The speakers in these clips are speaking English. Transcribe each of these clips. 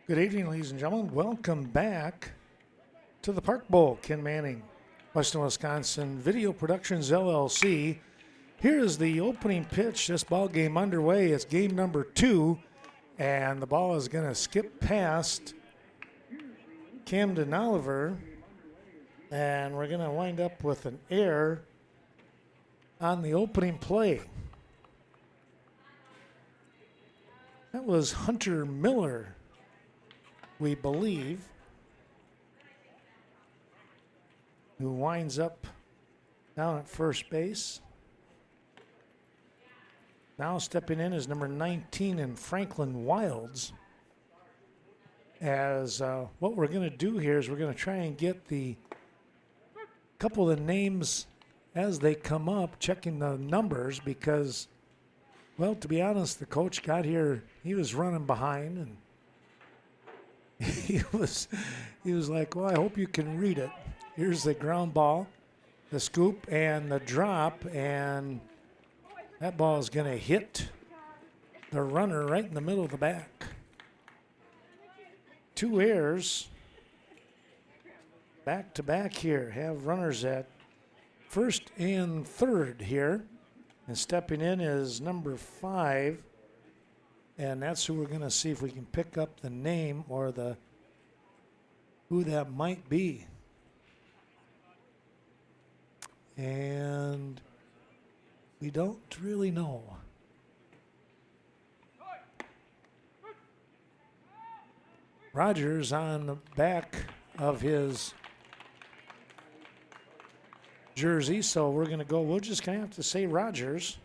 Good evening, ladies and gentlemen. Welcome back to the Park Bowl. Ken Manning, Western Wisconsin Video Productions LLC. Here is the opening pitch. This ball game underway. It's game number 2, and the ball is going to skip past Camden Oliver, and we're going to wind up with an error on the opening play. That was Hunter Miller, we believe, who winds up down at first base. Now stepping in is number 19 in Franklin Wilds. As what we're going to do here is we're going to try and get the couple of the names as they come up, checking the numbers, because, well, to be honest, the coach got here, he was running behind, and he was like, well, I hope you can read it. Here's the ground ball, the scoop, and the drop, and that ball is going to hit the runner right in the middle of the back. 2 errors back to back here. Have runners at first and third here. And stepping in is number 5. And that's who we're going to see if we can pick up the name or the who that might be. And we don't really know. Rogers on the back of his jersey, so we're going to go. We're just going to have to say Rogers.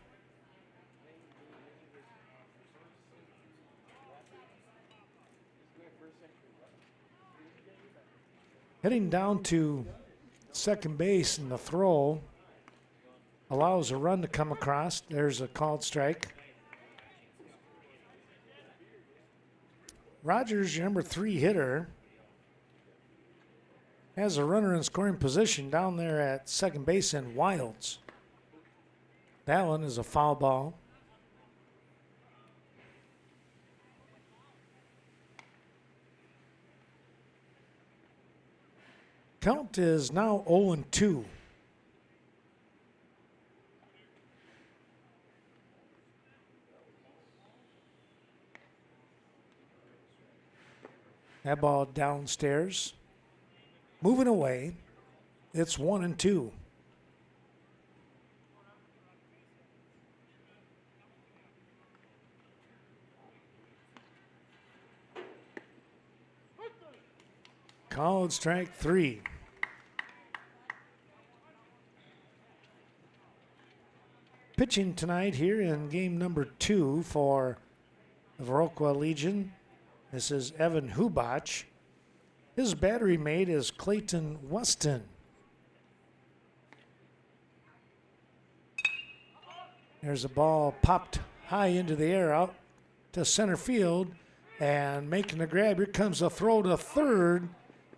Heading down to second base, and the throw allows a run to come across. There's a called strike. Rogers, your number 3 hitter, has a runner in scoring position down there at second base in Wilds. That one is a foul ball. Count is now 0-2. That ball downstairs. Moving away. It's 1-2. Called strike 3. Pitching tonight here in game number 2 for the Viroqua Legion. This is Evan Hubach. His battery mate is Clayton Weston. There's a ball popped high into the air out to center field, and making the grab. Here comes a throw to third.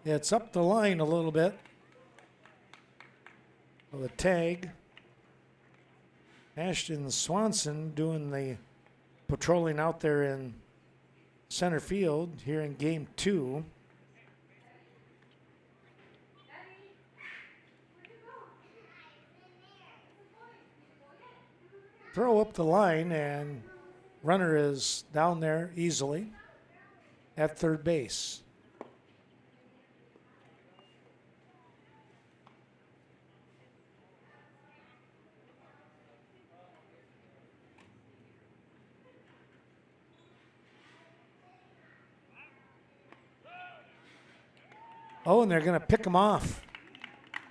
It's up the line a little bit. With a tag. Ashton Swanson doing the patrolling out there in center field here in game 2. Throw up the line, and runner is down there easily at third base. Oh, and they're going to pick him off,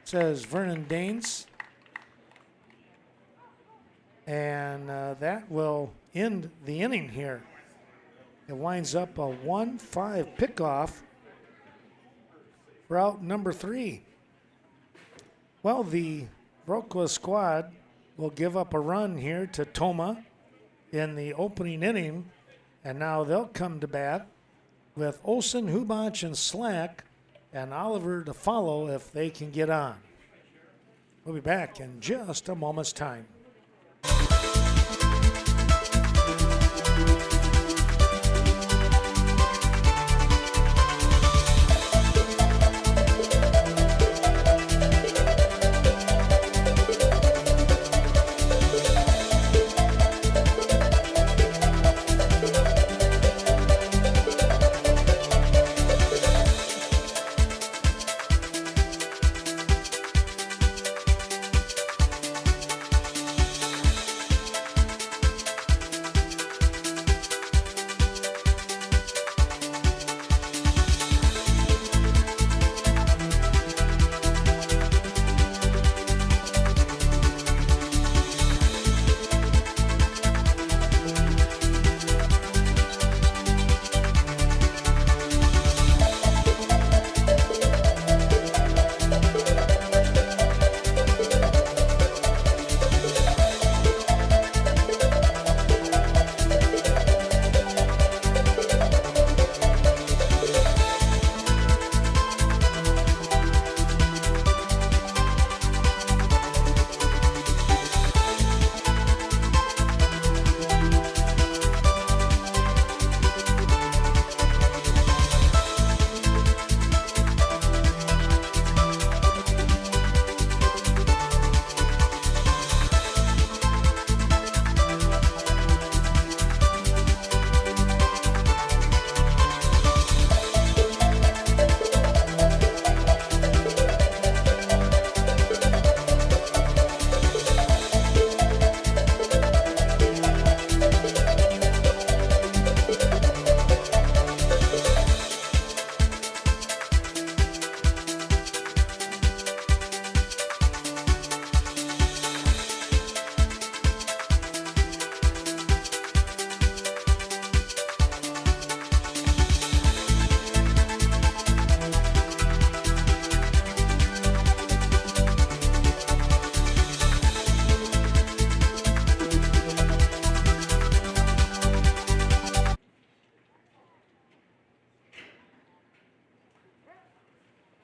says Vernon Daines. And that will end the inning here. It winds up a 1-5 pickoff for out number 3. Well, the Viroqua squad will give up a run here to Tomah in the opening inning, and now they'll come to bat with Olsen, Hubach, and Slack, and Oliver to follow if they can get on. We'll be back in just a moment's time.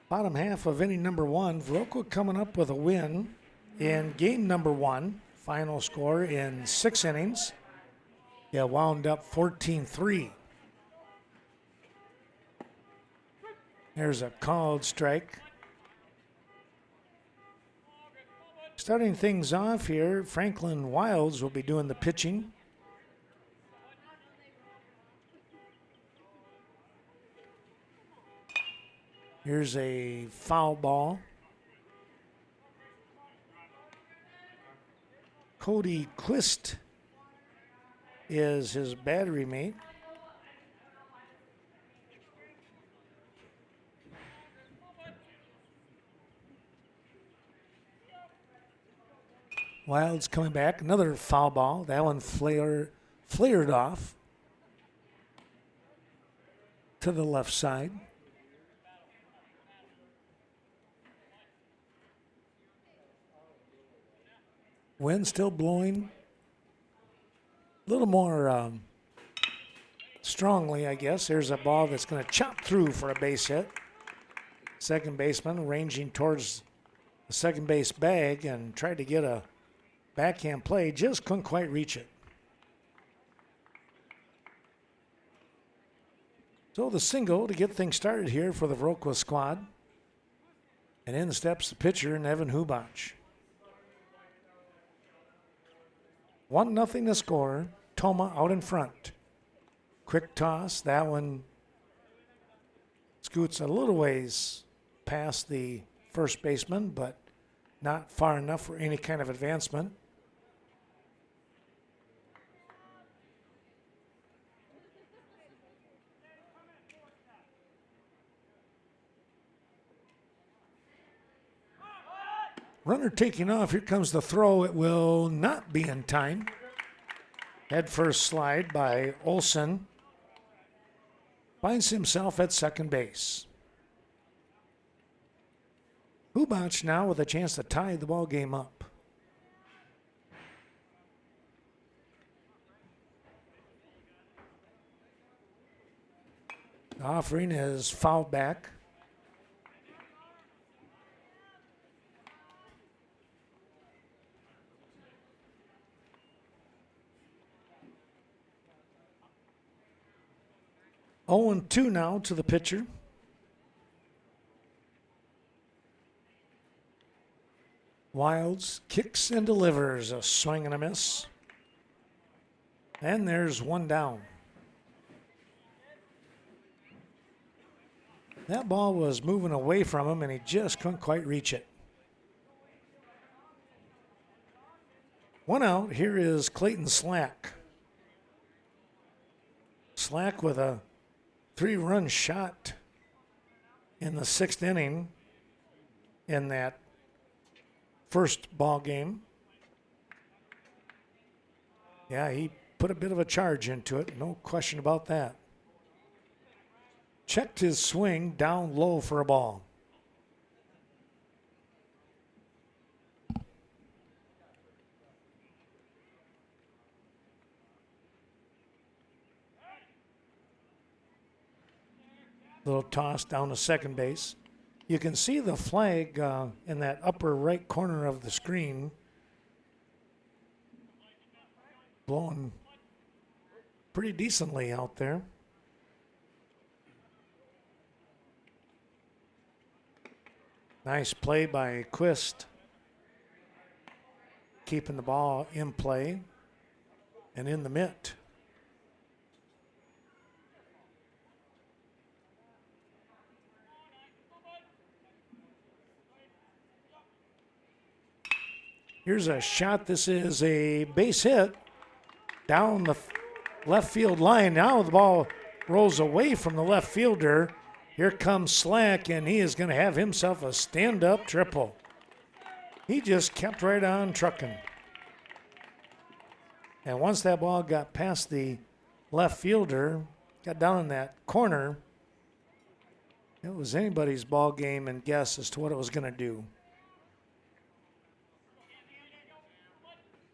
Bottom half of inning number 1, Viroqua coming up with a win in game number 1. Final score in 6 innings. Yeah, wound up 14-3. There's a called strike. Starting things off here, Franklin Wilds will be doing the pitching. Here's a foul ball. Cody Quist is his battery mate. Wilds coming back, another foul ball. That one flared off to the left side. Wind still blowing a little more strongly, I guess. There's a ball that's going to chop through for a base hit. Second baseman ranging towards the second base bag and tried to get a backhand play, just couldn't quite reach it. So the single to get things started here for the Viroqua squad. And in steps the pitcher, Evan Hubach. 1-0 to score. Tomah out in front. Quick toss. That one scoots a little ways past the first baseman, but not far enough for any kind of advancement. Runner taking off. Here comes the throw. It will not be in time. Head first slide by Olson. Finds himself at second base. Hubach now with a chance to tie the ball game up. The offering is fouled back. Oh, 0-2 now to the pitcher. Wilds kicks and delivers a swing and a miss. And there's one down. That ball was moving away from him and he just couldn't quite reach it. One out. Here is Clayton Slack. Slack with a 3-run shot in the 6th inning in that first ball game. Yeah, he put a bit of a charge into it, no question about that. Checked his swing down low for a ball. Little toss down to second base. You can see the flag in that upper right corner of the screen blowing pretty decently out there. Nice play by Quist, keeping the ball in play and in the mitt. Here's a shot. This is a base hit down the left field line. Now the ball rolls away from the left fielder. Here comes Slack, and he is going to have himself a stand-up triple. He just kept right on trucking. And once that ball got past the left fielder, got down in that corner, it was anybody's ball game and guess as to what it was going to do.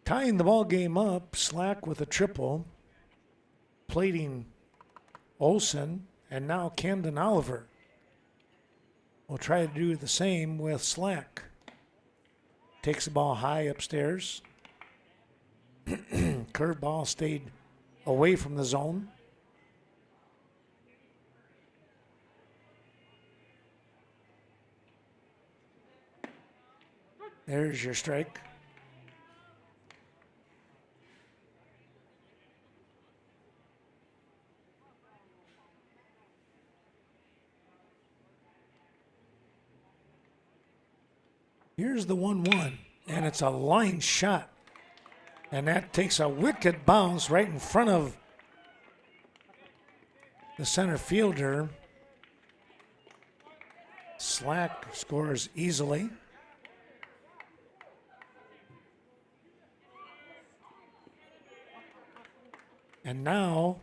Tying the ball game up, Slack with a triple, plating Olson, and now Camden Oliver. will try to do the same with Slack. Takes the ball high upstairs. Curveball stayed away from the zone. There's your strike. Here's the 1-1, and it's a line shot. And that takes a wicked bounce right in front of the center fielder. Slack scores easily. And now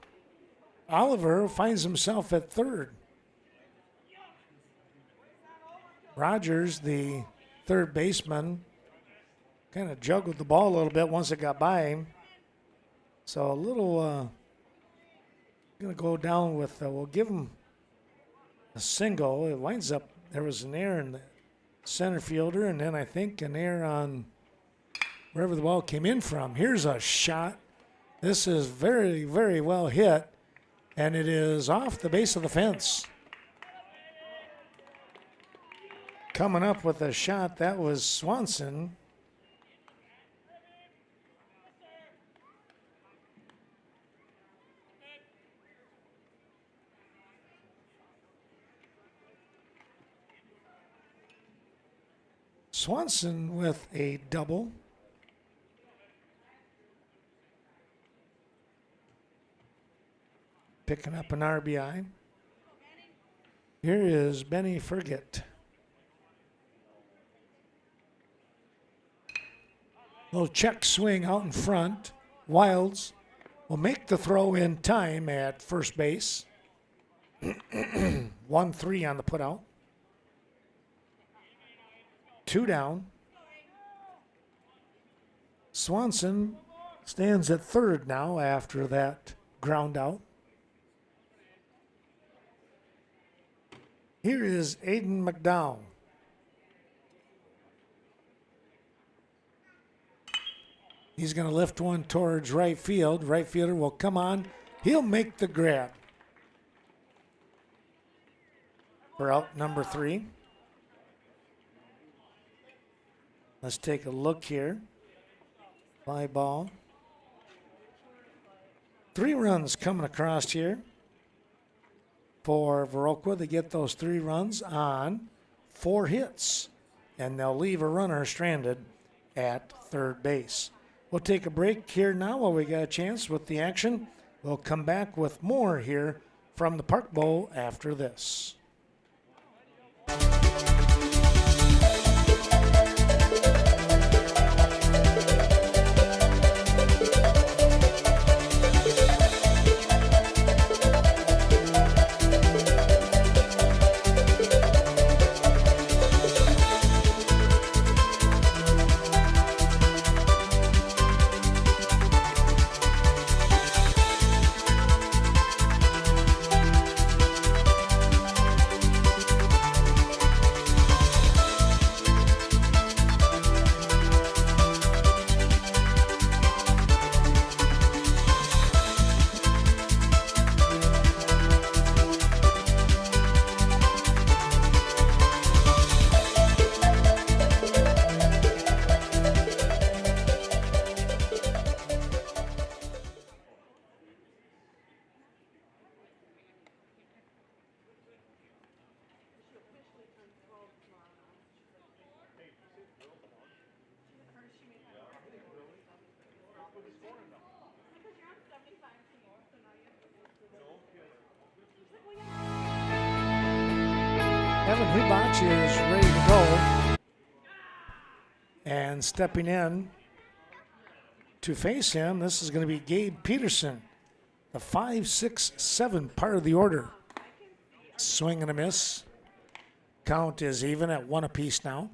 Oliver finds himself at third. Rogers, the third baseman, kind of juggled the ball a little bit once it got by him. So a little, going to go down with, we'll give him a single. It winds up, there was an error in the center fielder, and then I think an error on wherever the ball came in from. Here's a shot. This is very, very well hit, and it is off the base of the fence. Coming up with a shot, that was Swanson. Swanson with a double. Picking up an RBI. Here is Benny Fergit. Little check swing out in front. Wilds will make the throw in time at first base. 1-3 on the putout. 2 down. Swanson stands at third now after that ground out. Here is Aiden McDowell. He's going to lift one towards right field. Right fielder will come on. He'll make the grab. For out number 3. Let's take a look here. Fly ball. 3 runs coming across here for Viroqua. They get those 3 runs on 4 hits, and they'll leave a runner stranded at third base. We'll take a break here now while we got a chance with the action. We'll come back with more here from the Park Bowl after this. Evan Hubach is ready to go. And stepping in to face him, this is going to be Gabe Peterson, the 5, 6, 7 part of the order. Swing and a miss. Count is even at 1 apiece now.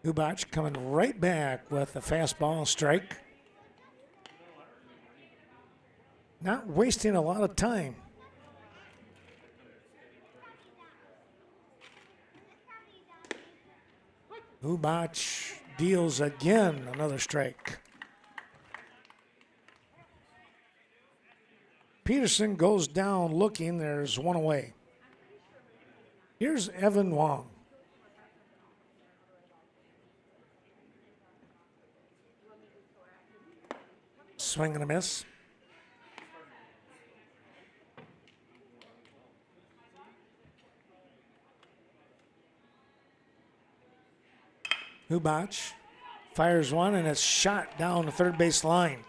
Hubach coming right back with a fastball strike. Not wasting a lot of time. Ubach deals again another strike. Peterson goes down looking. There's one away. Here's Evan Wong. Swing and a miss. Ubach fires one, and it's shot down the third base line.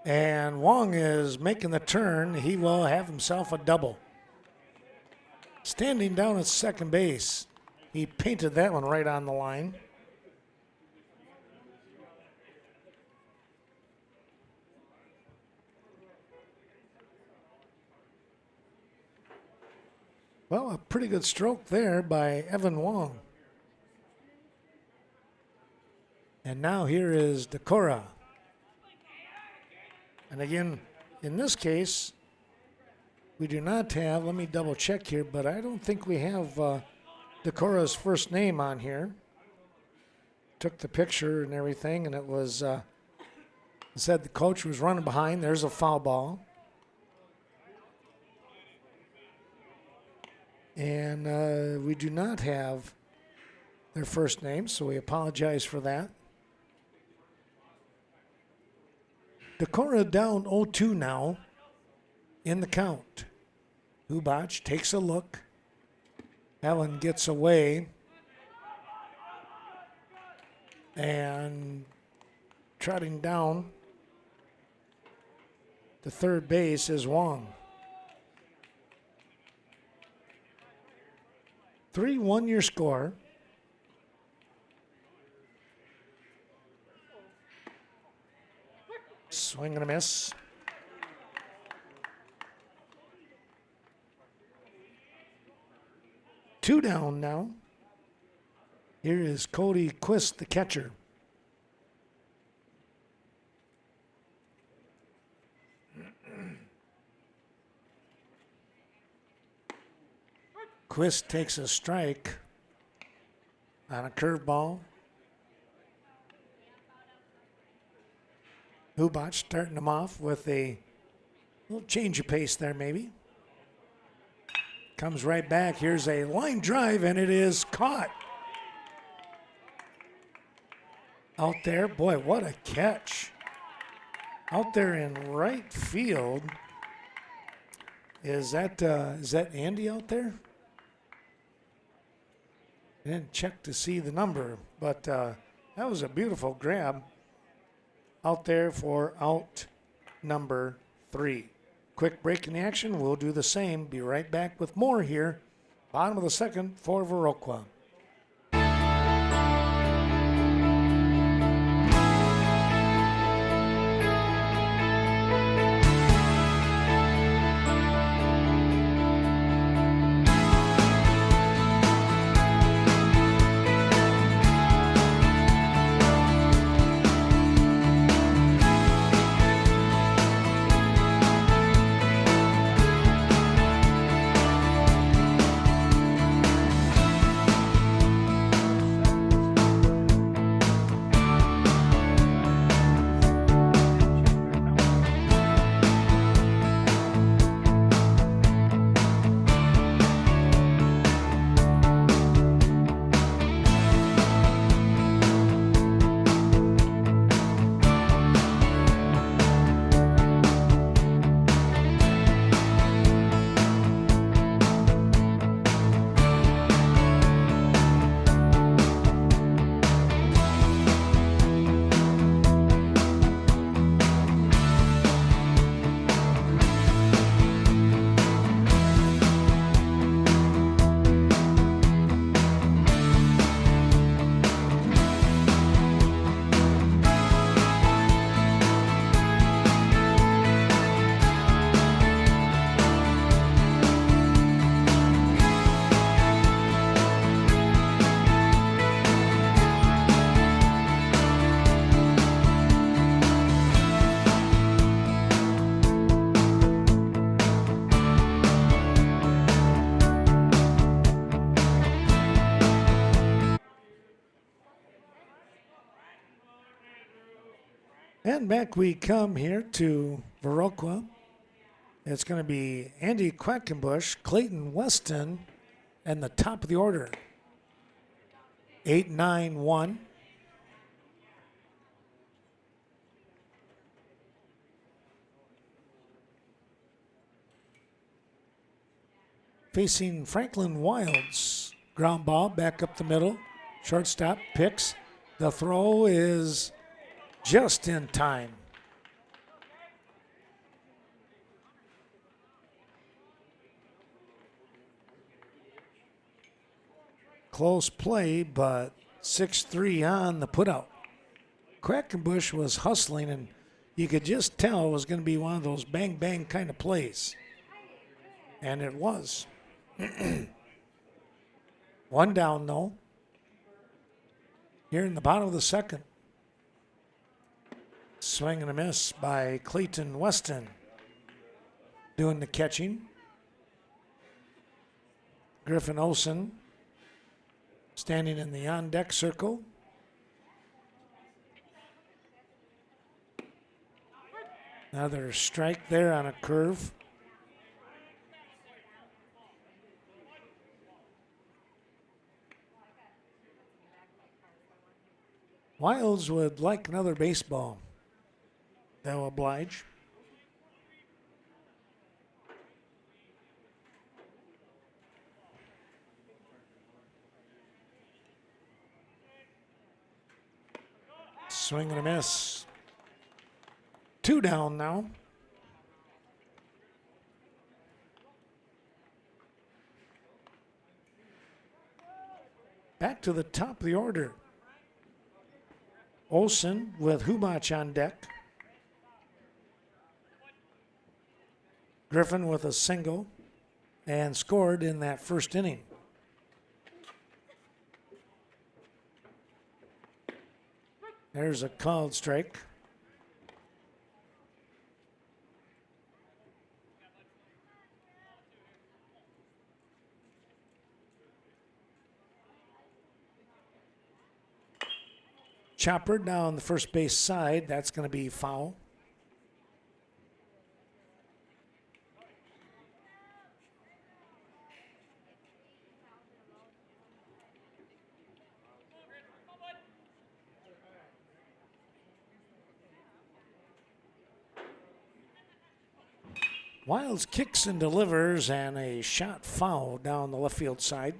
And Wong is making the turn. He will have himself a double. Standing down at second base, he painted that one right on the line. Well, a pretty good stroke there by Evan Wong. And now here is Decorah. And again, in this case, we do not have, let me double check here, but I don't think we have Decorah's first name on here. Took the picture and everything, and it was, said the coach was running behind. There's a foul ball. And we do not have their first name, so we apologize for that. Decorah down 0-2 now in the count. Ubach takes a look. Allen gets away. And trotting down to third base is Wong. 3-1 your score. Swing and a miss. Two down now. Here is Cody Quist, the catcher. Quist takes a strike on a curveball. Ubach starting him off with a little change of pace there maybe. Comes right back. Here's a line drive, and it is caught. Out there, boy, what a catch. Out there in right field. Is that Andy out there? I didn't check to see the number, but that was a beautiful grab out there for out number 3. Quick break in the action. We'll do the same. Be right back with more here. Bottom of the second for Viroqua. And back we come here to Viroqua. It's going to be Andy Quackenbush, Clayton Weston, and the top of the order. 8-9-1. Facing Franklin Wilds. Ground ball back up the middle. Shortstop picks. The throw is just in time. Close play, but 6-3 on the putout. Quackenbush was hustling, and you could just tell it was going to be one of those bang-bang kind of plays. And it was. One down, though. Here in the bottom of the second. Swing and a miss by Clayton Weston. Doing the catching. Griffin Olsen standing in the on-deck circle. Another strike there on a curve. Wilds would like another baseball. They'll oblige. Swing and a miss. 2 down now. Back to the top of the order. Olsen with Hubach on deck. Griffin with a single and scored in that first inning. There's a called strike. Chopper down the first base side. That's going to be foul. Wilds kicks and delivers, and a shot foul down the left field side.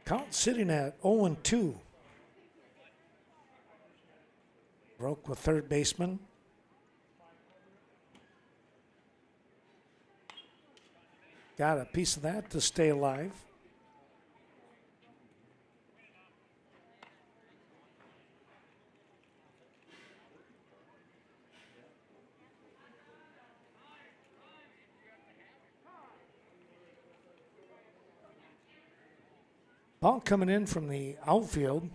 Count sitting at 0-2. Broke with third baseman. Got a piece of that to stay alive. Ball coming in from the outfield.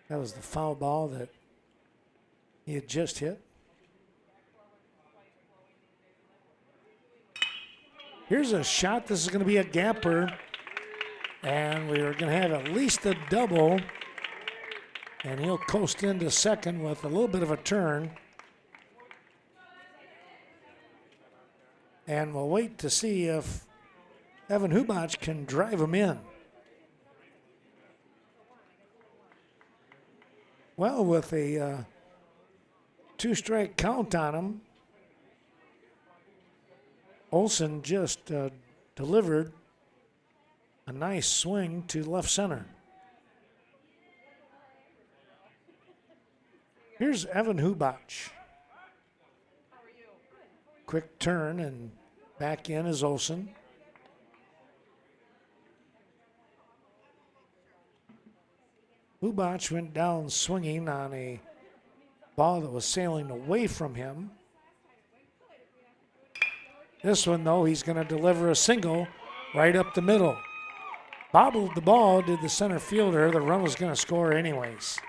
That was the foul ball that he had just hit. Here's a shot. This is going to be a gapper. And we are going to have at least a double. And he'll coast into second with a little bit of a turn. And we'll wait to see if Evan Hubach can drive him in. Well, with a 2-strike count on him, Olsen just delivered a nice swing to left center. Here's Evan Hubach. Quick turn and back in is Olsen. Hubach went down swinging on a ball that was sailing away from him. This one, though, he's going to deliver a single right up the middle. Bobbled the ball, did the center fielder. The run was going to score anyways.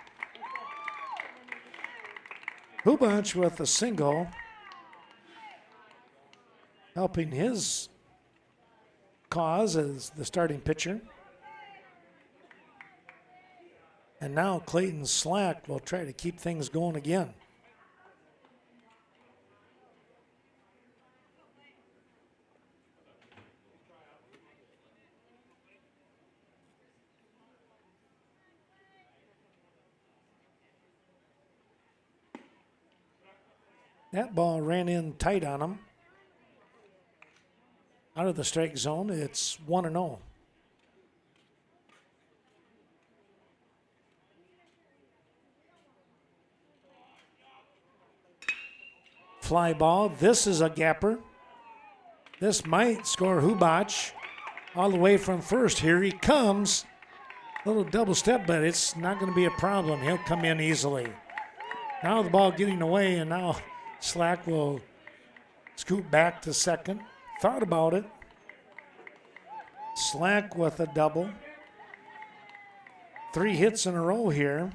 Hubach with a single, helping his cause as the starting pitcher. And now Clayton Slack will try to keep things going again. That ball ran in tight on him. Out of the strike zone, it's 1-0. Fly ball. This is a gapper. This might score Hubach all the way from first. Here he comes. Little double step, but it's not going to be a problem. He'll come in easily. Now the ball getting away, and now Slack will scoot back to second. Thought about it. Slack with a double. 3 hits in a row here.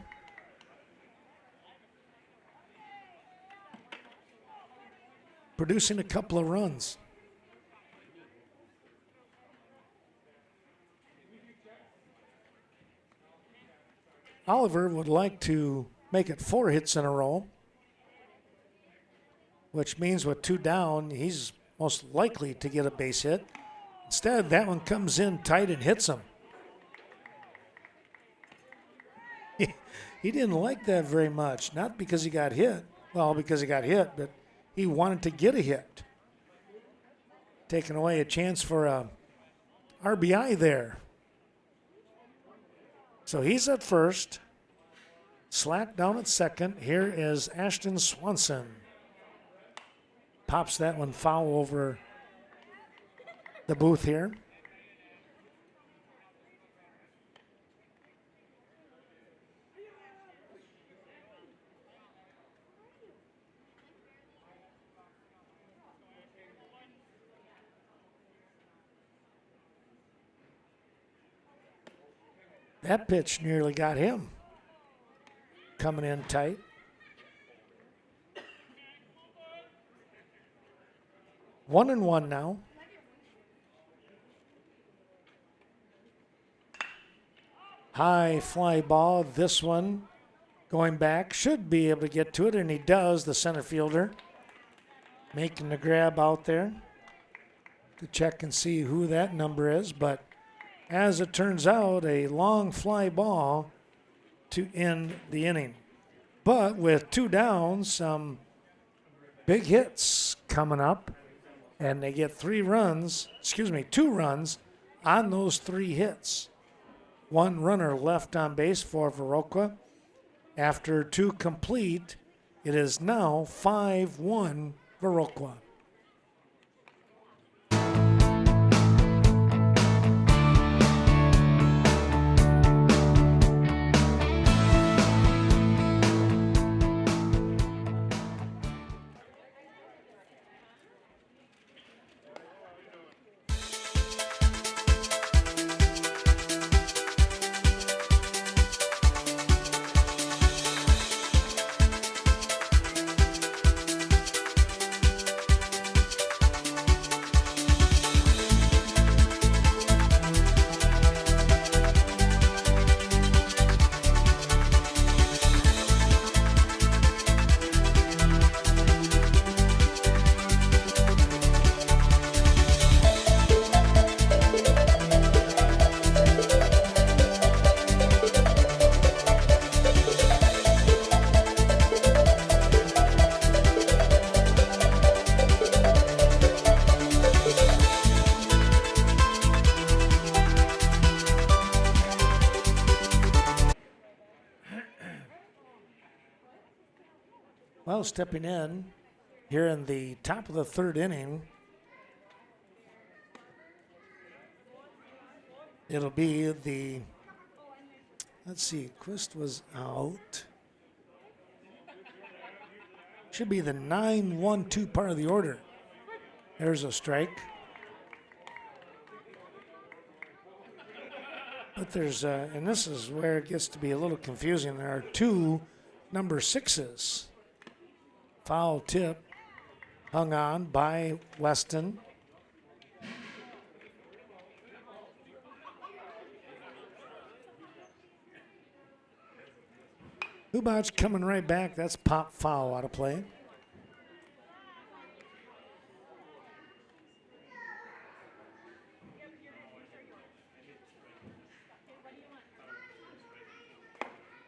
Producing a couple of runs. Oliver would like to make it 4 hits in a row, which means with 2 down, he's most likely to get a base hit. Instead, that one comes in tight and hits him. He didn't like that very much, not because he got hit. Well, because he got hit, but he wanted to get a hit. Taking away a chance for a RBI there. So he's at first. Slack down at second. Here is Ashton Swanson. Pops that one foul over the booth here. That pitch nearly got him. Coming in tight. One and one now. High fly ball. This one going back. Should be able to get to it, and he does, the center fielder. Making the grab out there to check and see who that number is, but as it turns out, a long fly ball to end the inning. But with 2 downs, some big hits coming up, and they get 2 runs on those 3 hits. 1 runner left on base for Viroqua. After 2 complete, it is now 5-1 Viroqua. Well, stepping in here in the top of the 3rd inning, it'll be the, let's see, Quist was out. Should be the 9-1-2 part of the order. There's a strike. But there's, and this is where it gets to be a little confusing. There are 2 number 6s Foul tip hung on by Weston. Hubach coming right back. That's pop foul out of play.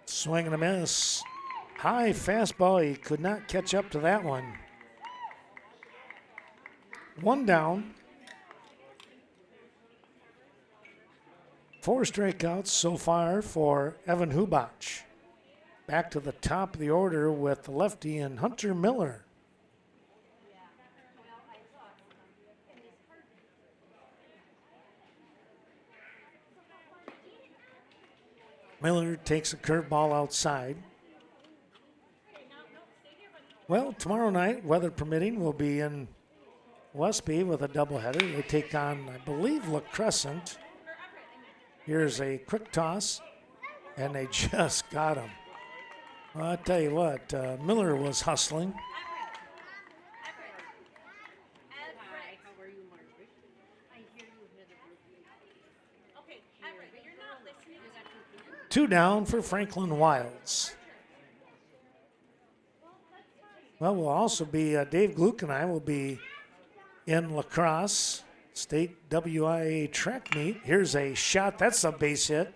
Swing and a miss. High fastball. He could not catch up to that one. One down. 4 strikeouts so far for Evan Hubach. Back to the top of the order with the lefty and Hunter Miller. Miller takes a curveball outside. Well, tomorrow night, weather permitting, we'll be in Westby with a doubleheader. They take on, I believe, La Crescent. Here's a quick toss, and they just got him. Well, I tell you what, Miller was hustling. Two down for Franklin Wilds. Well, we'll also be, Dave Gluck and I will be in La Crosse State WIA track meet. Here's a shot. That's a base hit.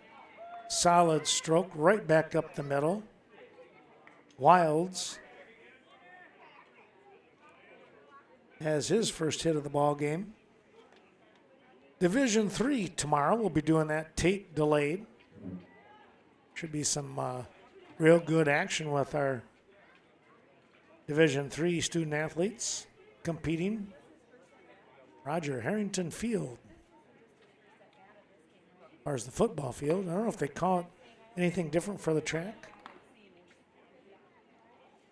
Solid stroke right back up the middle. Wilds has his first hit of the ball game. Division III tomorrow. We'll be doing that tape delayed. Should be some real good action with our Division III student athletes competing. Roger Harrington Field. As far as the football field, I don't know if they call it anything different for the track.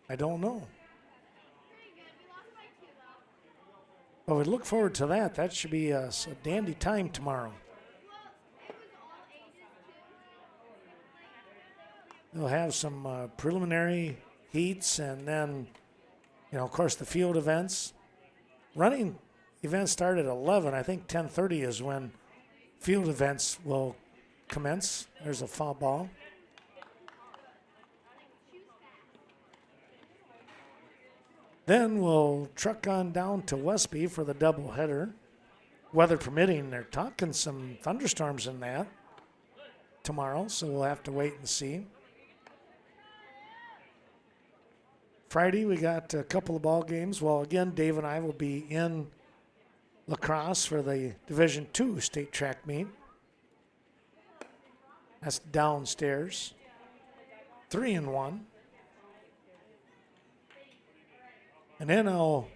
I don't know. But we look forward to that. That should be a dandy time tomorrow. They'll have some preliminary heats and then, of course, the field events. Running events start at 11. I think 10:30 is when field events will commence. There's a foul ball. Then we'll truck on down to Westby for the doubleheader. Weather permitting, they're talking some thunderstorms in that tomorrow, so we'll have to wait and see. Friday, we got a couple of ball games. Well, again, Dave and I will be in La Crosse for the Division II state track meet. That's downstairs. 3-1. And then I'll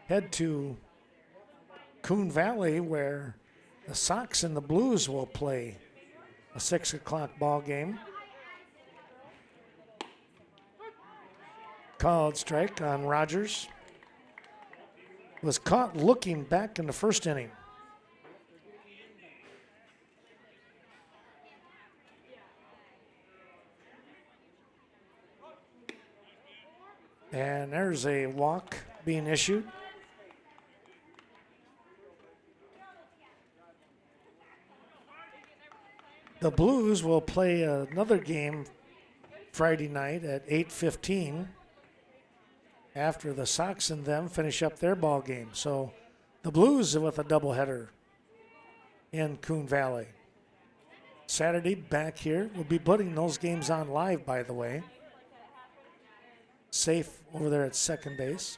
head to Coon Valley where the Sox and the Blues will play a 6 o'clock ball game. Called strike on Rogers. Was caught looking back in the first inning. And there's a walk being issued. The Blues will play another game Friday night at 8:15 after the Sox and them finish up their ball game. So the Blues with a doubleheader in Coon Valley. Saturday back here. We'll be putting those games on live, by the way. Safe over there at second base.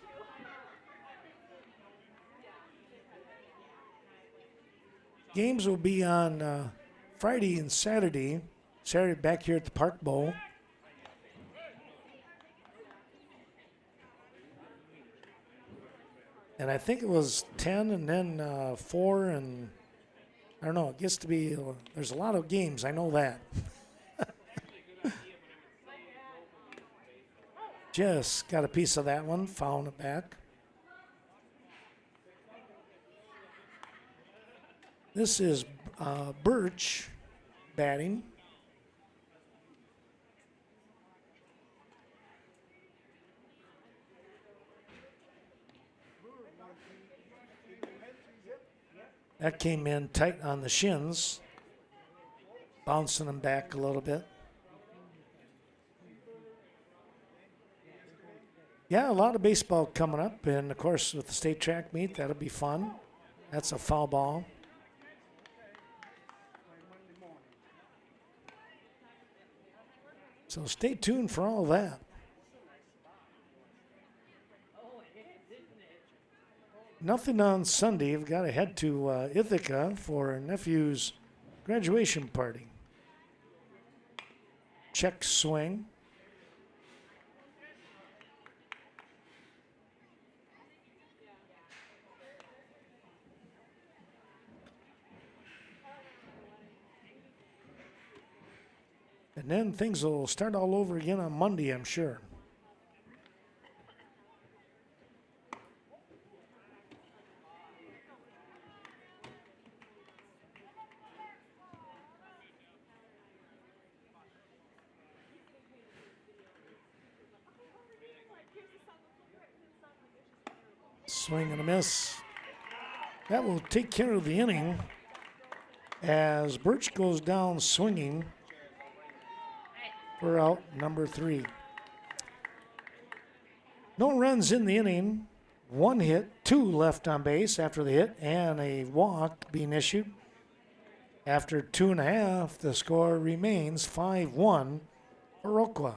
Games will be on Friday and Saturday. Saturday back here at the Park Bowl. And I think it was 10 and then 4 and I don't know. It gets to be, there's a lot of games. I know that. Just got a piece of that one, found it back. This is Birch batting. That came in tight on the shins, bouncing them back a little bit. Yeah, a lot of baseball coming up, and of course with the state track meet, that'll be fun. That's a foul ball. So stay tuned for all that. Nothing on Sunday. We've got to head to Ithaca for our nephew's graduation party. Check swing. And then things will start all over again on Monday, I'm sure. Swing and a miss. That will take care of the inning as Birch goes down swinging for out number 3. No runs in the inning. 1 hit, 2 left on base after the hit, and a walk being issued. After 2.5, the score remains 5-1 Viroqua.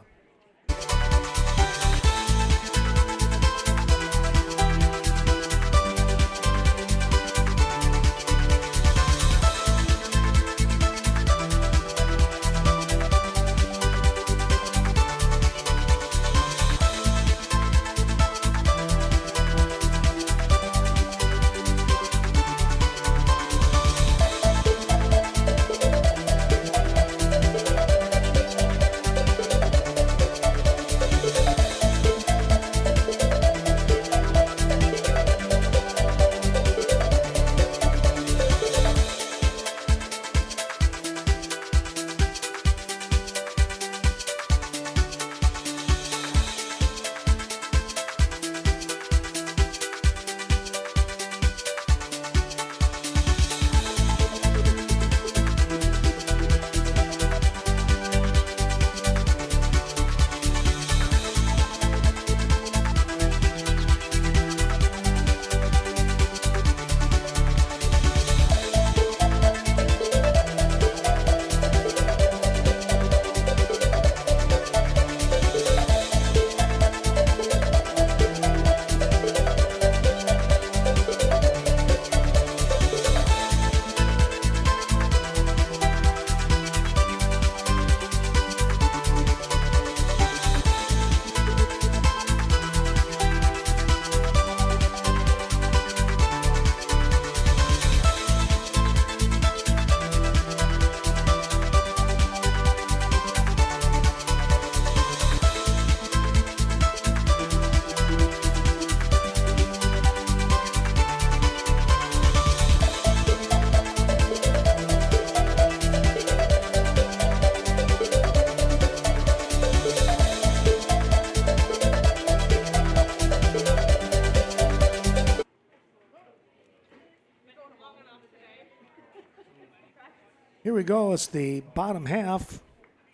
Here we go. It's the bottom half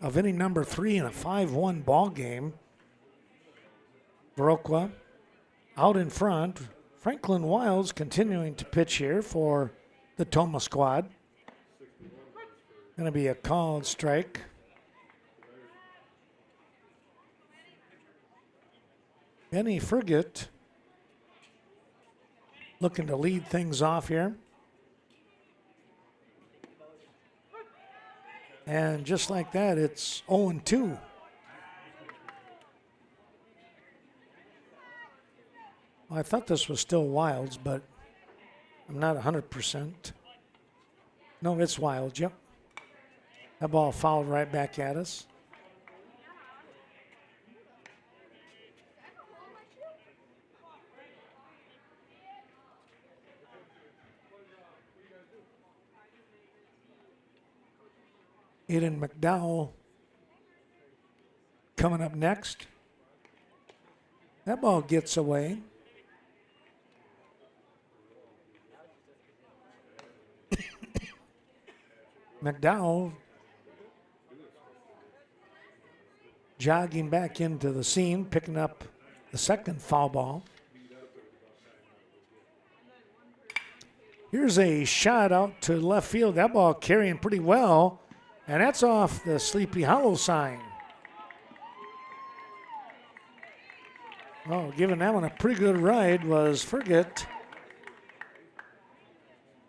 of inning number 3 in a 5-1 ball game. Viroqua out in front. Franklin Wilds continuing to pitch here for the Tomah squad. Going to be a called strike. Benny Frigate looking to lead things off here. And just like that, it's 0-2. Well, I thought this was still Wilds, but I'm not 100%. No, it's Wilds, yep. That ball fouled right back at us. Aiden McDowell coming up next. That ball gets away. McDowell jogging back into the scene, picking up the second foul ball. Here's a shot out to left field. That ball carrying pretty well, and that's off the Sleepy Hollow sign. Oh, giving that one a pretty good ride was Fergit.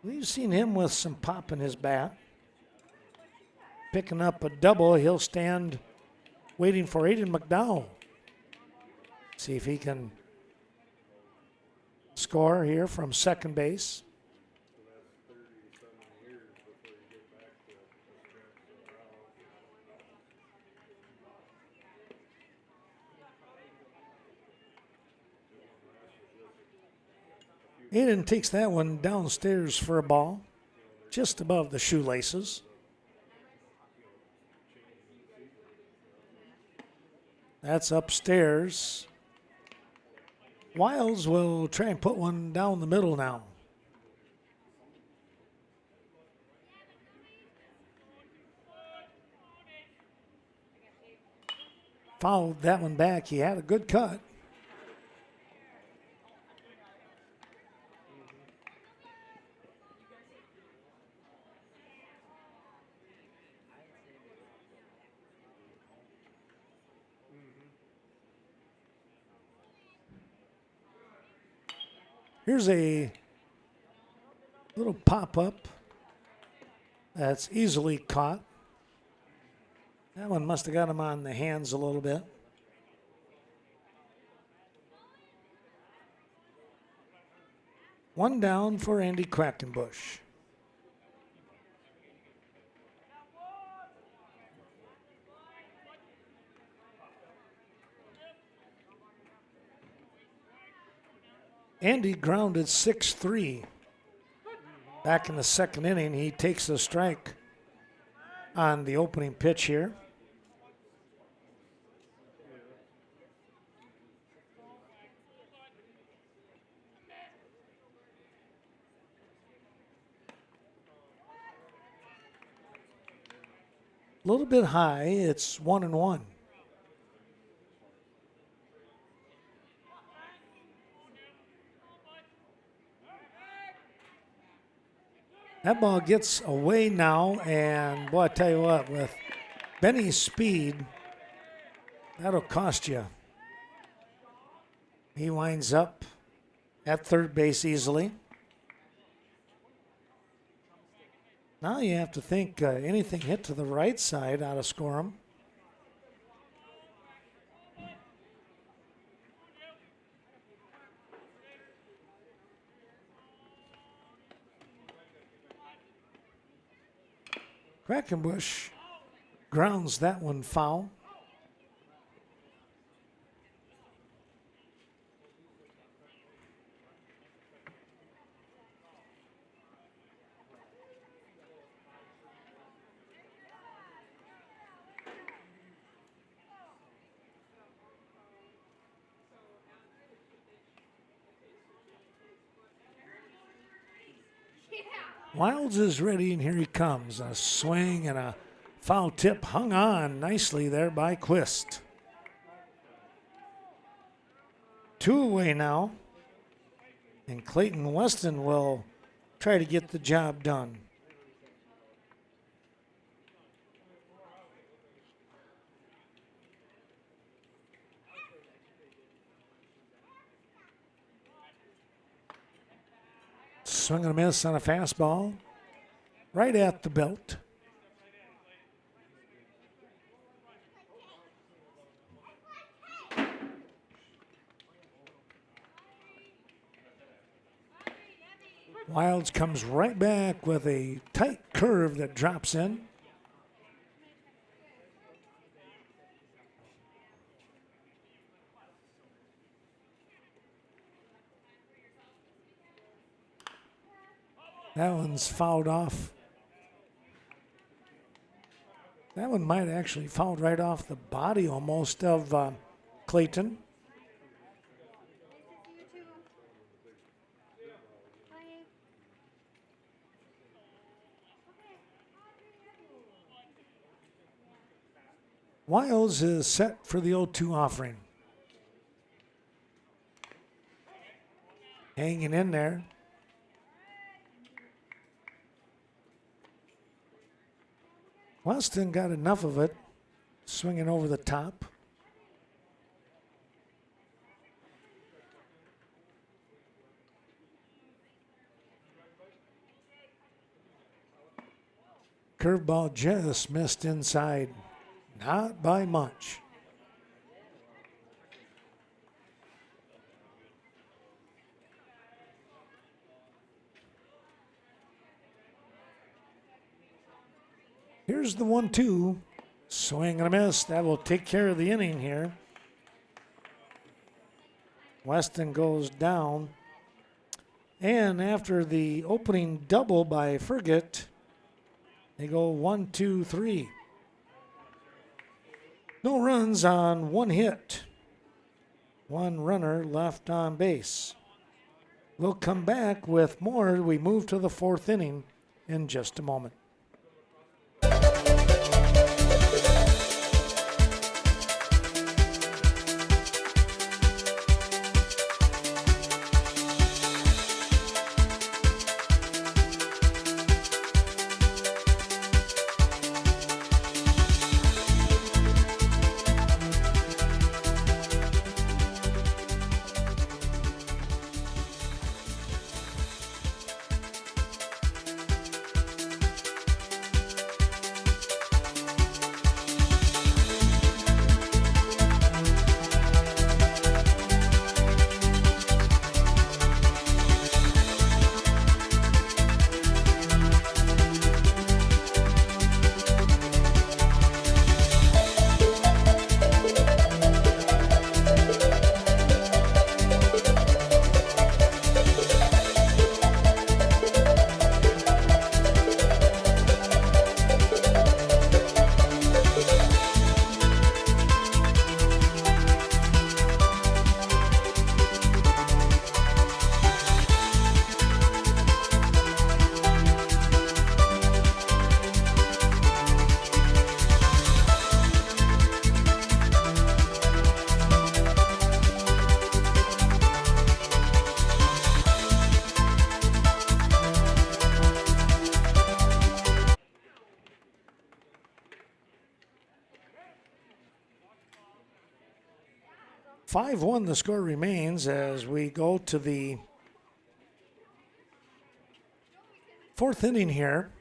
We've seen him with some pop in his bat. Picking up a double. He'll stand waiting for Aiden McDowell. See if he can score here from second base. Aiden takes that one downstairs for a ball, just above the shoelaces. That's upstairs. Wilds will try and put one down the middle now. Fouled that one back. He had a good cut. Here's a little pop-up that's easily caught. That one must have got him on the hands a little bit. One down for Andy Quackenbush. Andy grounded 6-3. Back in the second inning, he takes a strike on the opening pitch here. A little bit high, it's 1-1. That ball gets away now, and boy, I tell you what, with Benny's speed, that'll cost you. He winds up at third base easily. Now you have to think anything hit to the right side ought to score him. Quackenbush grounds that one foul. Wilds is ready, and here he comes. A swing and a foul tip hung on nicely there by Quist. 2 away now, and Clayton Weston will try to get the job done. Swing and a miss on a fastball, right at the belt. Wilds comes right back with a tight curve that drops in. That one's fouled off. That one might actually fouled right off the body almost of Clayton. Wiles is set for the 0-2 offering. Hanging in there. Weston got enough of it. Swinging over the top. Curveball just missed inside. Not by much. Here's the 1-2. Swing and a miss. That will take care of the inning here. Weston goes down. And after the opening double by Fergit, they go 1, 2, 3. No runs on one hit. One runner left on base. We'll come back with more. We move to the 4th inning in just a moment. "5-1" the score remains as we go to the 4th inning here.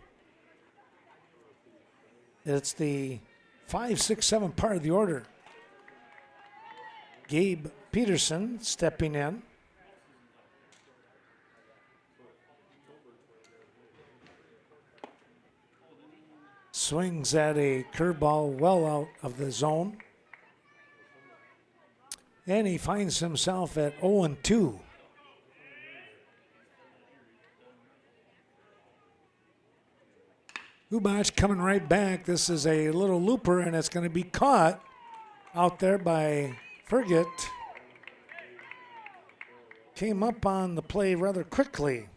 It's the 5, 6, 7 part of the order. Gabe Peterson stepping in. Swings at a curveball well out of the zone. And he finds himself at 0-2. Ubach coming right back. This is a little looper, and it's going to be caught out there by Fergit. Came up on the play rather quickly.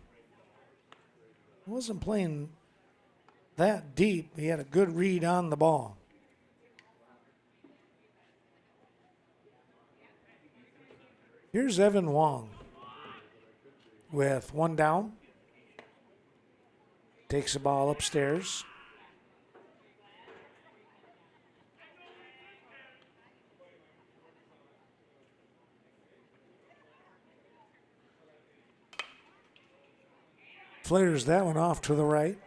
Wasn't playing that deep. He had a good read on the ball. Here's Evan Wong with 1 down. Takes the ball upstairs. Flares that one off to the right.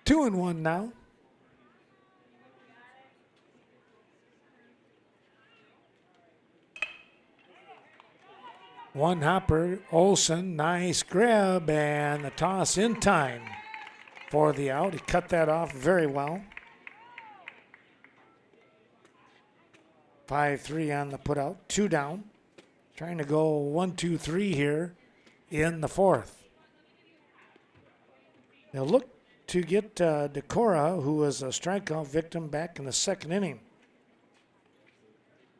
Two and one now. One hopper, Olsen, nice grab, and the toss in time for the out. He cut that off very well. 5-3 on the putout, 2 down. Trying to go 1, 2, 3 here in the 4th. They'll look to get Decorah, who was a strikeout victim back in the second inning.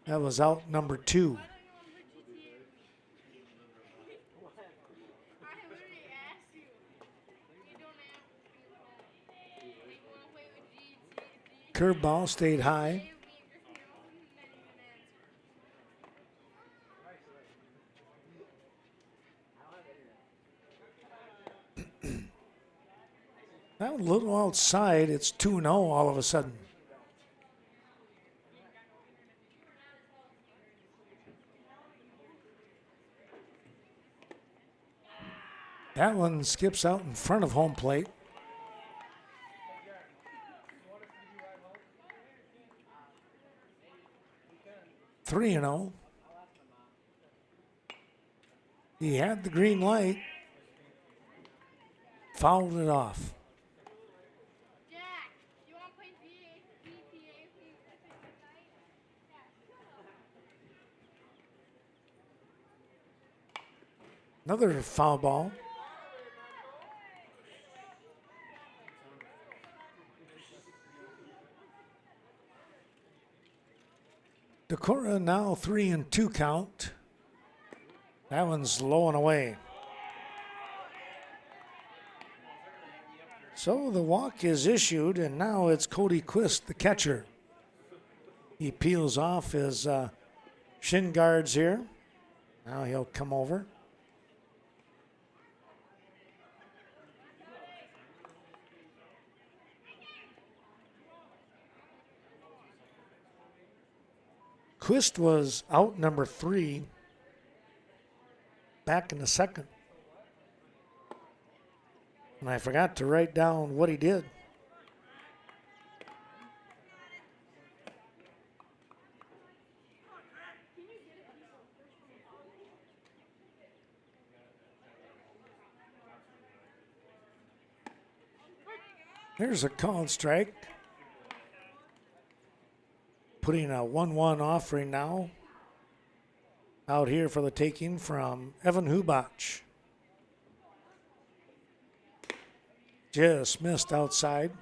That was out number 2. Curveball stayed high. That was a little outside. It's 2-0 all of a sudden. That one skips out in front of home plate. Three and 0. He had the green light. Fouled it off. Another foul ball. Decorah now 3-2 count. That one's low and away. So the walk is issued, and now it's Cody Quist, the catcher. He peels off his shin guards here. Now he'll come over. Quist was out number 3 back in the second. And I forgot to write down what he did. There's a called strike. Putting a 1-1 offering now out here for the taking from Evan Hubach. Just missed outside.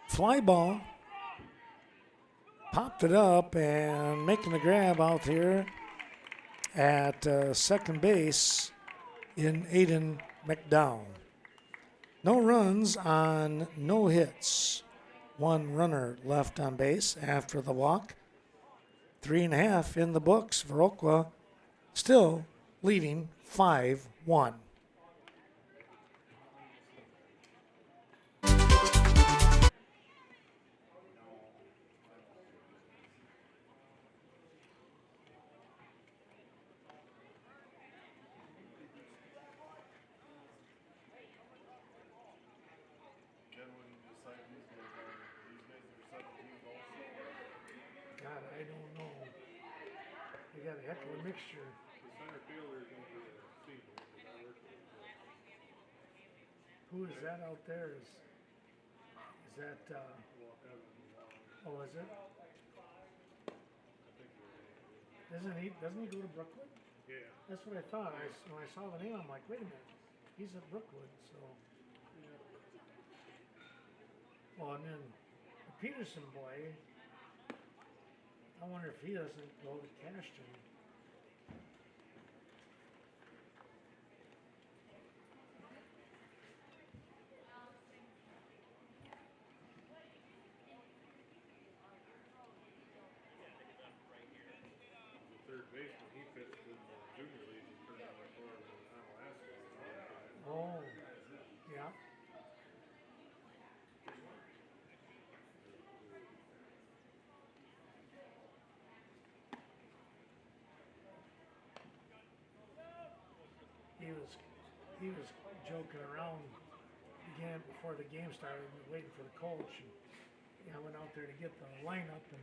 Fly ball. Popped it up and making the grab out here at second base in Aiden McDowell. No runs on no hits. 1 runner left on base after the walk. 3.5 in the books. Viroqua still leading 5-1. I don't know. They got a heck of a mixture. Who is that out there? Is that, oh, is it? Doesn't he go to Brookwood? Yeah. That's what I thought. When I saw the name, I'm like, wait a minute. He's at Brookwood, so. Well, and then the Peterson boy, I wonder if he doesn't go to Cashton. Third baseman, he pitched in the junior league and turned out for Alaska. Oh, yeah. He was joking around again before the game started, waiting for the coach. And I went out there to get the lineup, and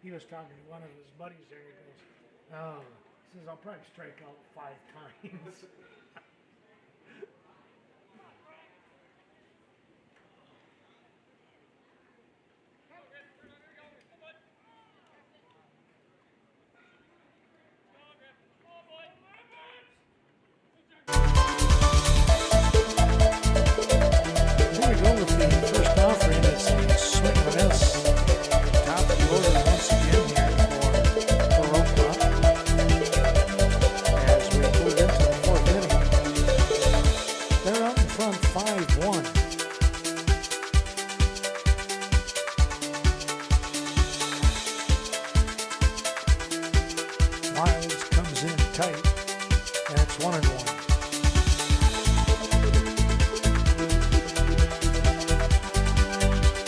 he was talking to one of his buddies there. He goes, "Oh," he says, "I'll probably strike out 5 times." Wilds comes in tight, and it's 1-1.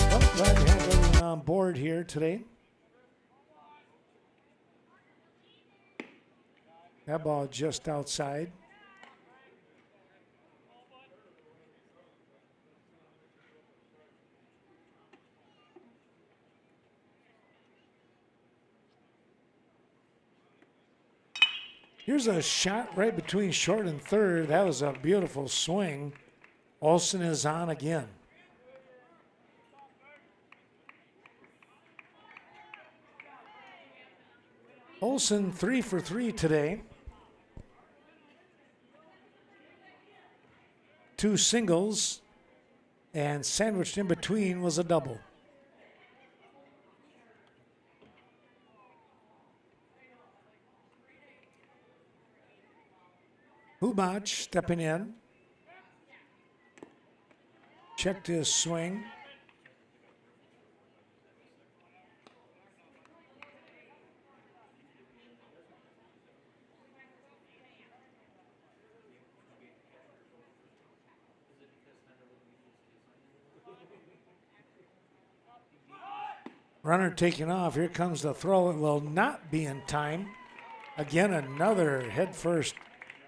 Well, glad to have everyone on board here today. That ball just outside. Here's a shot right between short and third. That was a beautiful swing. Olsen is on again. Olsen 3 for 3 today. 2 singles, and sandwiched in between was a double. Hubach stepping in. Checked his swing. Runner taking off. Here comes the throw. It will not be in time. Again, another headfirst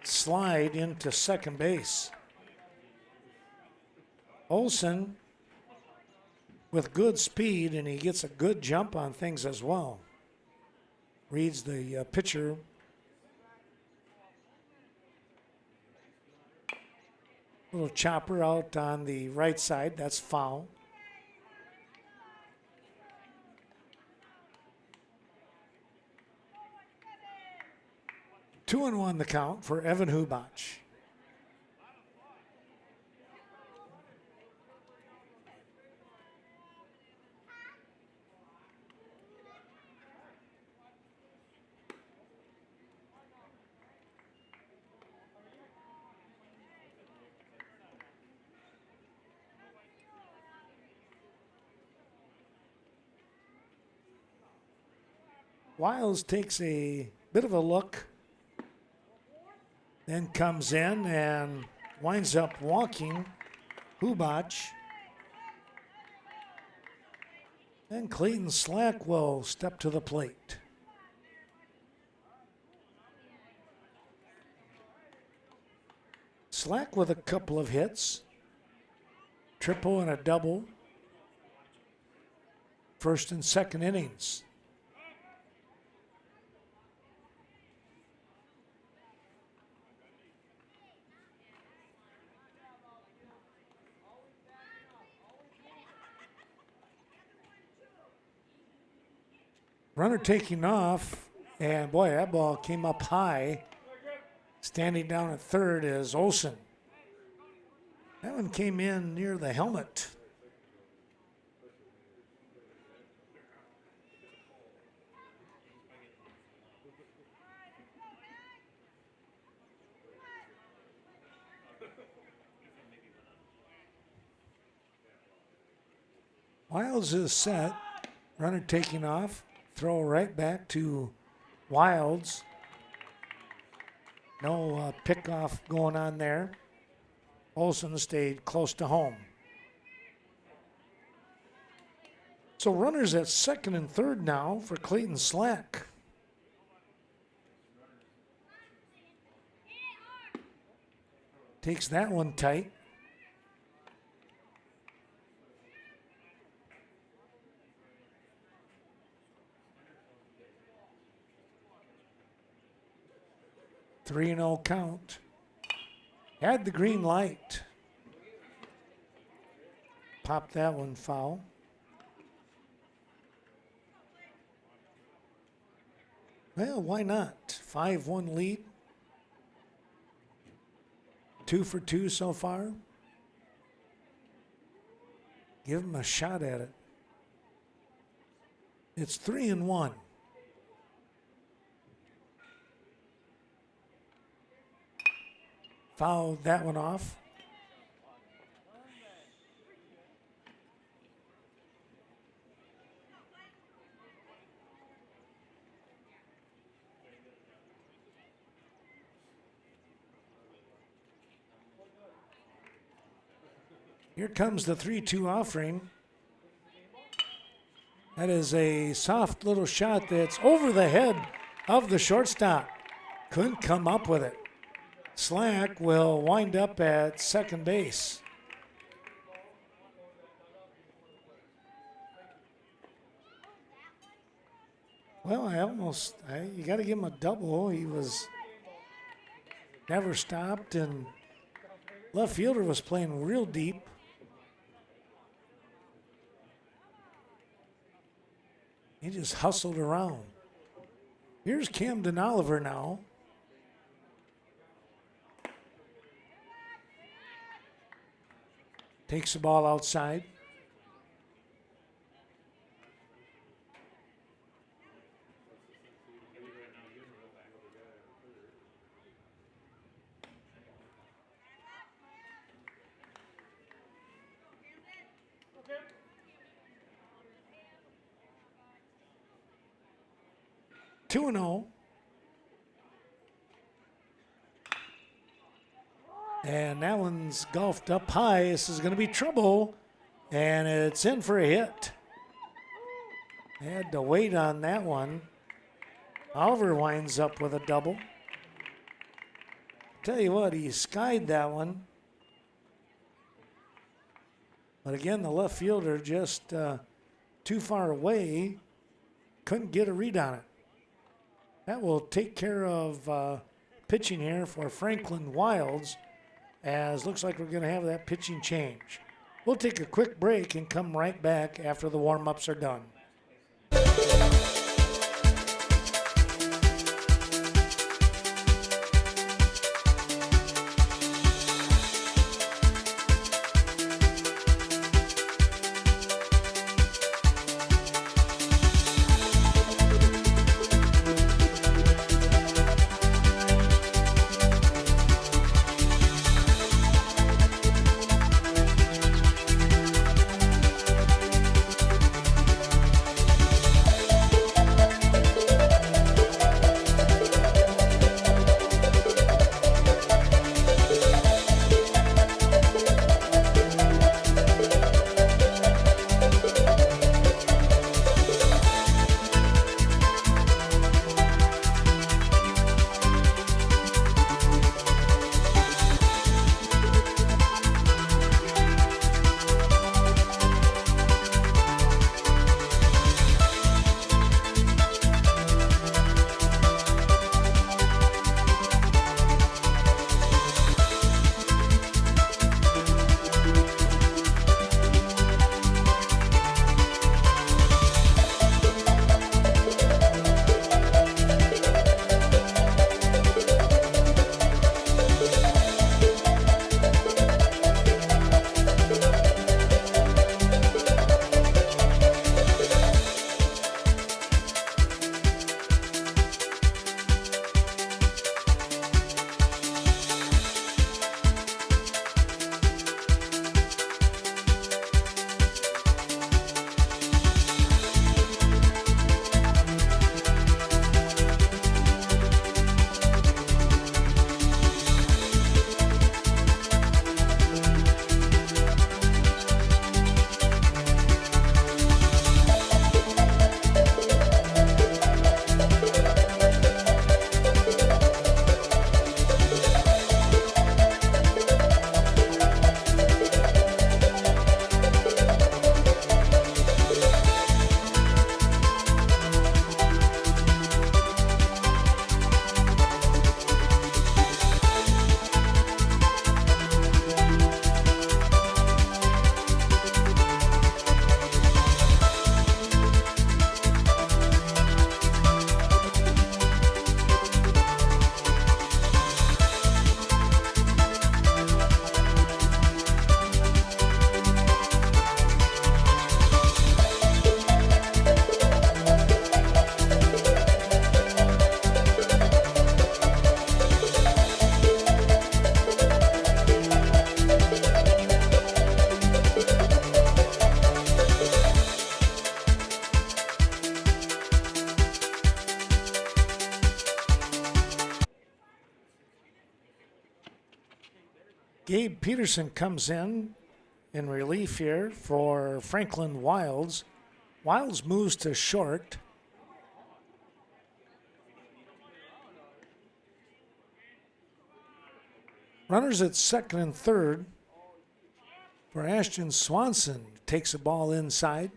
slide into second base. Olsen with good speed, and he gets a good jump on things as well. Reads the pitcher. Little chopper out on the right side. That's foul. Two and one the count for Evan Hubach. Wiles takes a bit of a look, then comes in and winds up walking Hubach. And Clayton Slack will step to the plate. Slack with a couple of hits, triple and a double, first and second innings. Runner taking off, and boy, that ball came up high. Standing down at third is Olsen. That one came in near the helmet. Wiles is set. Runner taking off. Throw right back to Wilds. No pickoff going on there. Olsen stayed close to home. So runners at second and third now for Clayton Slack. Takes that one tight. Three and 0 count. Had the green light. Popped that one foul. Well, why not? 5-1 lead. 2 for 2 so far. Give him a shot at it. It's 3 and 1. Fouled that one off. Here comes the 3-2 offering. That is a soft little shot that's over the head of the shortstop. Couldn't come up with it. Slack will wind up at second base. Well, you got to give him a double. He was never stopped, and left fielder was playing real deep. He just hustled around. Here's Camden Oliver now. Takes the ball outside. Two and 0. And that one's golfed up high. This is going to be trouble. And it's in for a hit. Had to wait on that one. Oliver winds up with a double. Tell you what, he skied that one. But again, the left fielder just too far away. Couldn't get a read on it. That will take care of pitching here for Franklin Wilds, as looks like we're going to have that pitching change. We'll take a quick break and come right back after the warm-ups are done. Gabe Peterson comes in in relief here for Franklin Wilds. Wilds moves to short. Runners at second and third for Ashton Swanson. Takes the ball inside.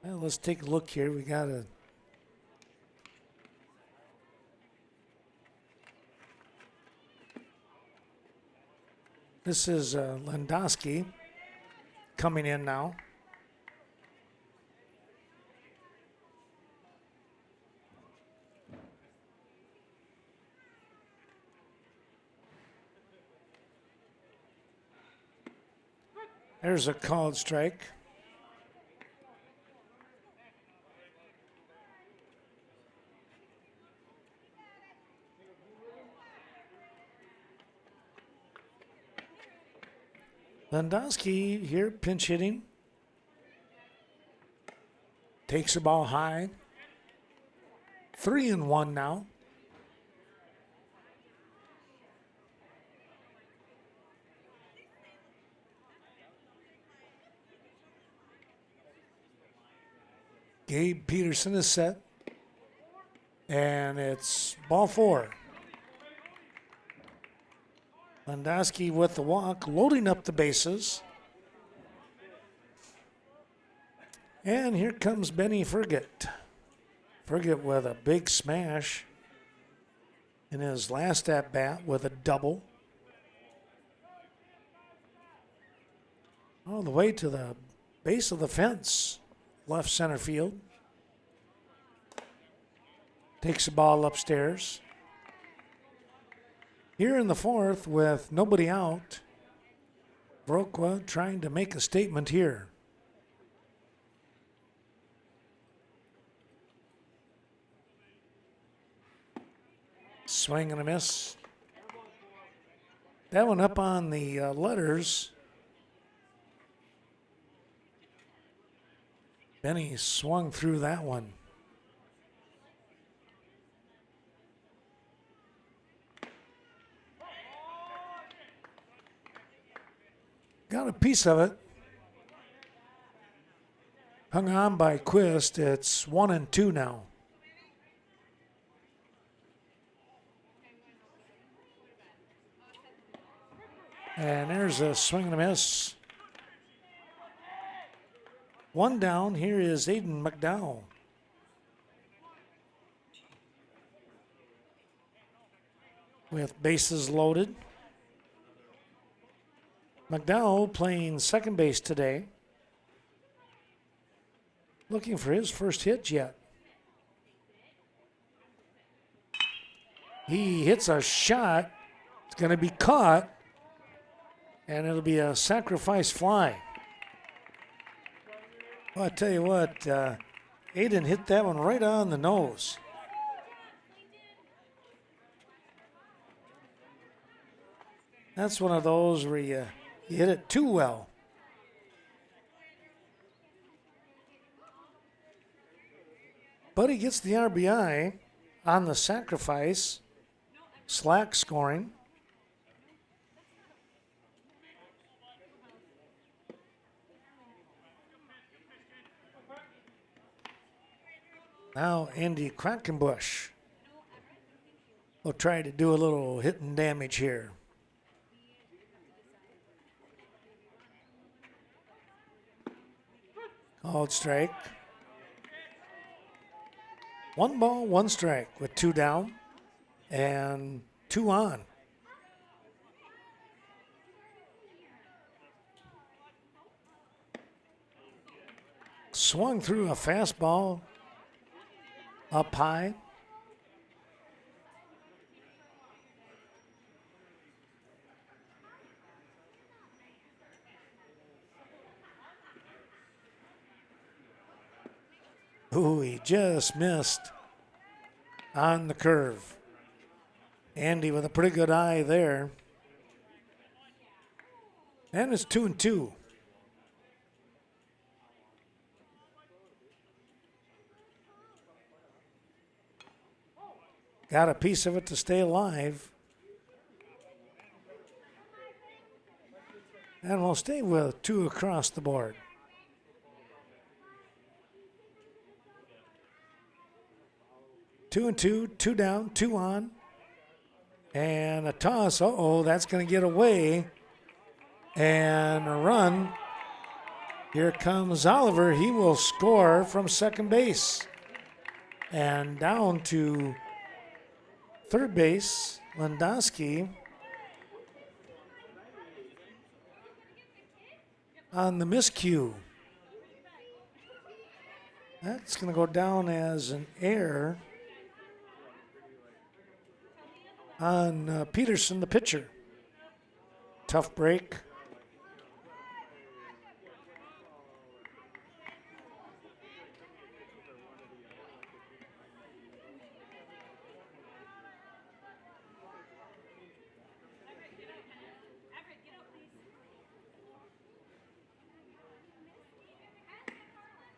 Well, let's take a look here. We got a This is Landowski coming in now. There's a called strike. Landowski here pinch hitting. Takes the ball high. 3-1 now. Gabe Peterson is set. And it's ball 4. Landowski with the walk, loading up the bases. And here comes Benny Fergit. Fergit with a big smash in his last at-bat with a double. All the way to the base of the fence, left center field. Takes the ball upstairs. Here in the fourth, with nobody out, Viroqua trying to make a statement here. Swing and a miss. That one up on the letters. Benny swung through that one. Got a piece of it. Hung on by Quist. It's 1-2 now. And there's a swing and a miss. One down. Here is Aiden McDowell. With bases loaded. McDowell playing second base today. Looking for his first hit yet. He hits a shot. It's going to be caught. And it'll be a sacrifice fly. Well, I tell you what, Aiden hit that one right on the nose. That's one of those where you hit it too well. But he gets the RBI on the sacrifice. Slack scoring. Now Andy Quackenbush will try to do a little hitting damage here. Called strike. 1 ball, 1 strike with 2 down and 2 on. Swung through a fastball up high. Ooh, he just missed on the curve. Andy with a pretty good eye there. And it's 2-2. got a piece of it to stay alive. And we'll stay with 2 across the board. Two and two down, 2 on. And a toss. Uh-oh, that's going to get away. And a run. Here comes Oliver. He will score from second base. And down to third base, Landowski on the miscue. That's going to go down as an error on Peterson, the pitcher. Tough break.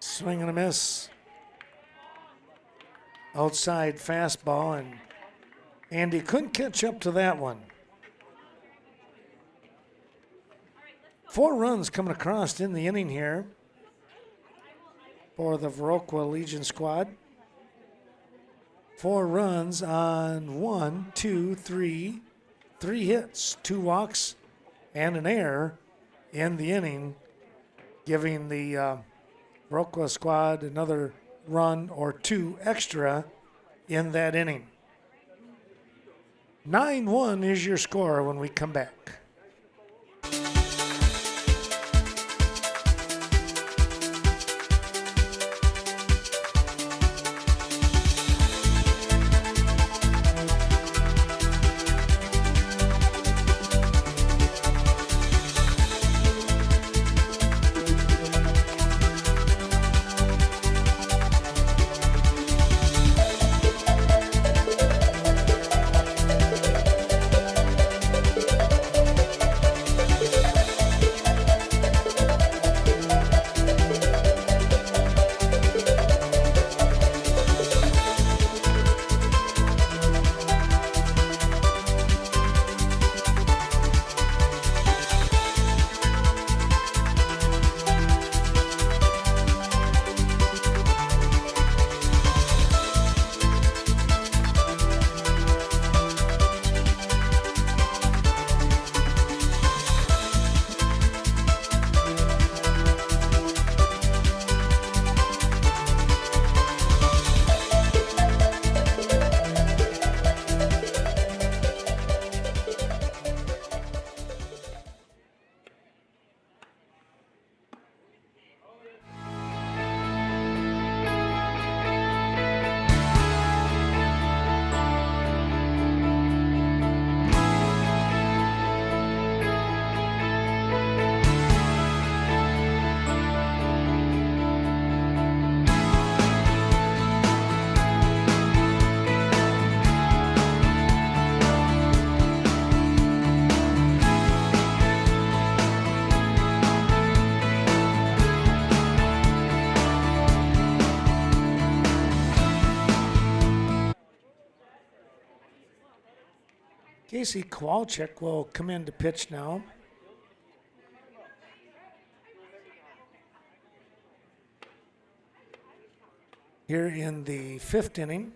Swing and a miss. Outside fastball, and Andy couldn't catch up to that one. 4 runs coming across in the inning here for the Viroqua Legion squad. 4 runs on 1, 2, 3 hits, 2 walks, and an error in the inning, giving the Viroqua squad another run or 2 extra in that inning. 9-1 is your score when we come back. Casey Kowalczyk will come in to pitch now. Here in the 5th inning.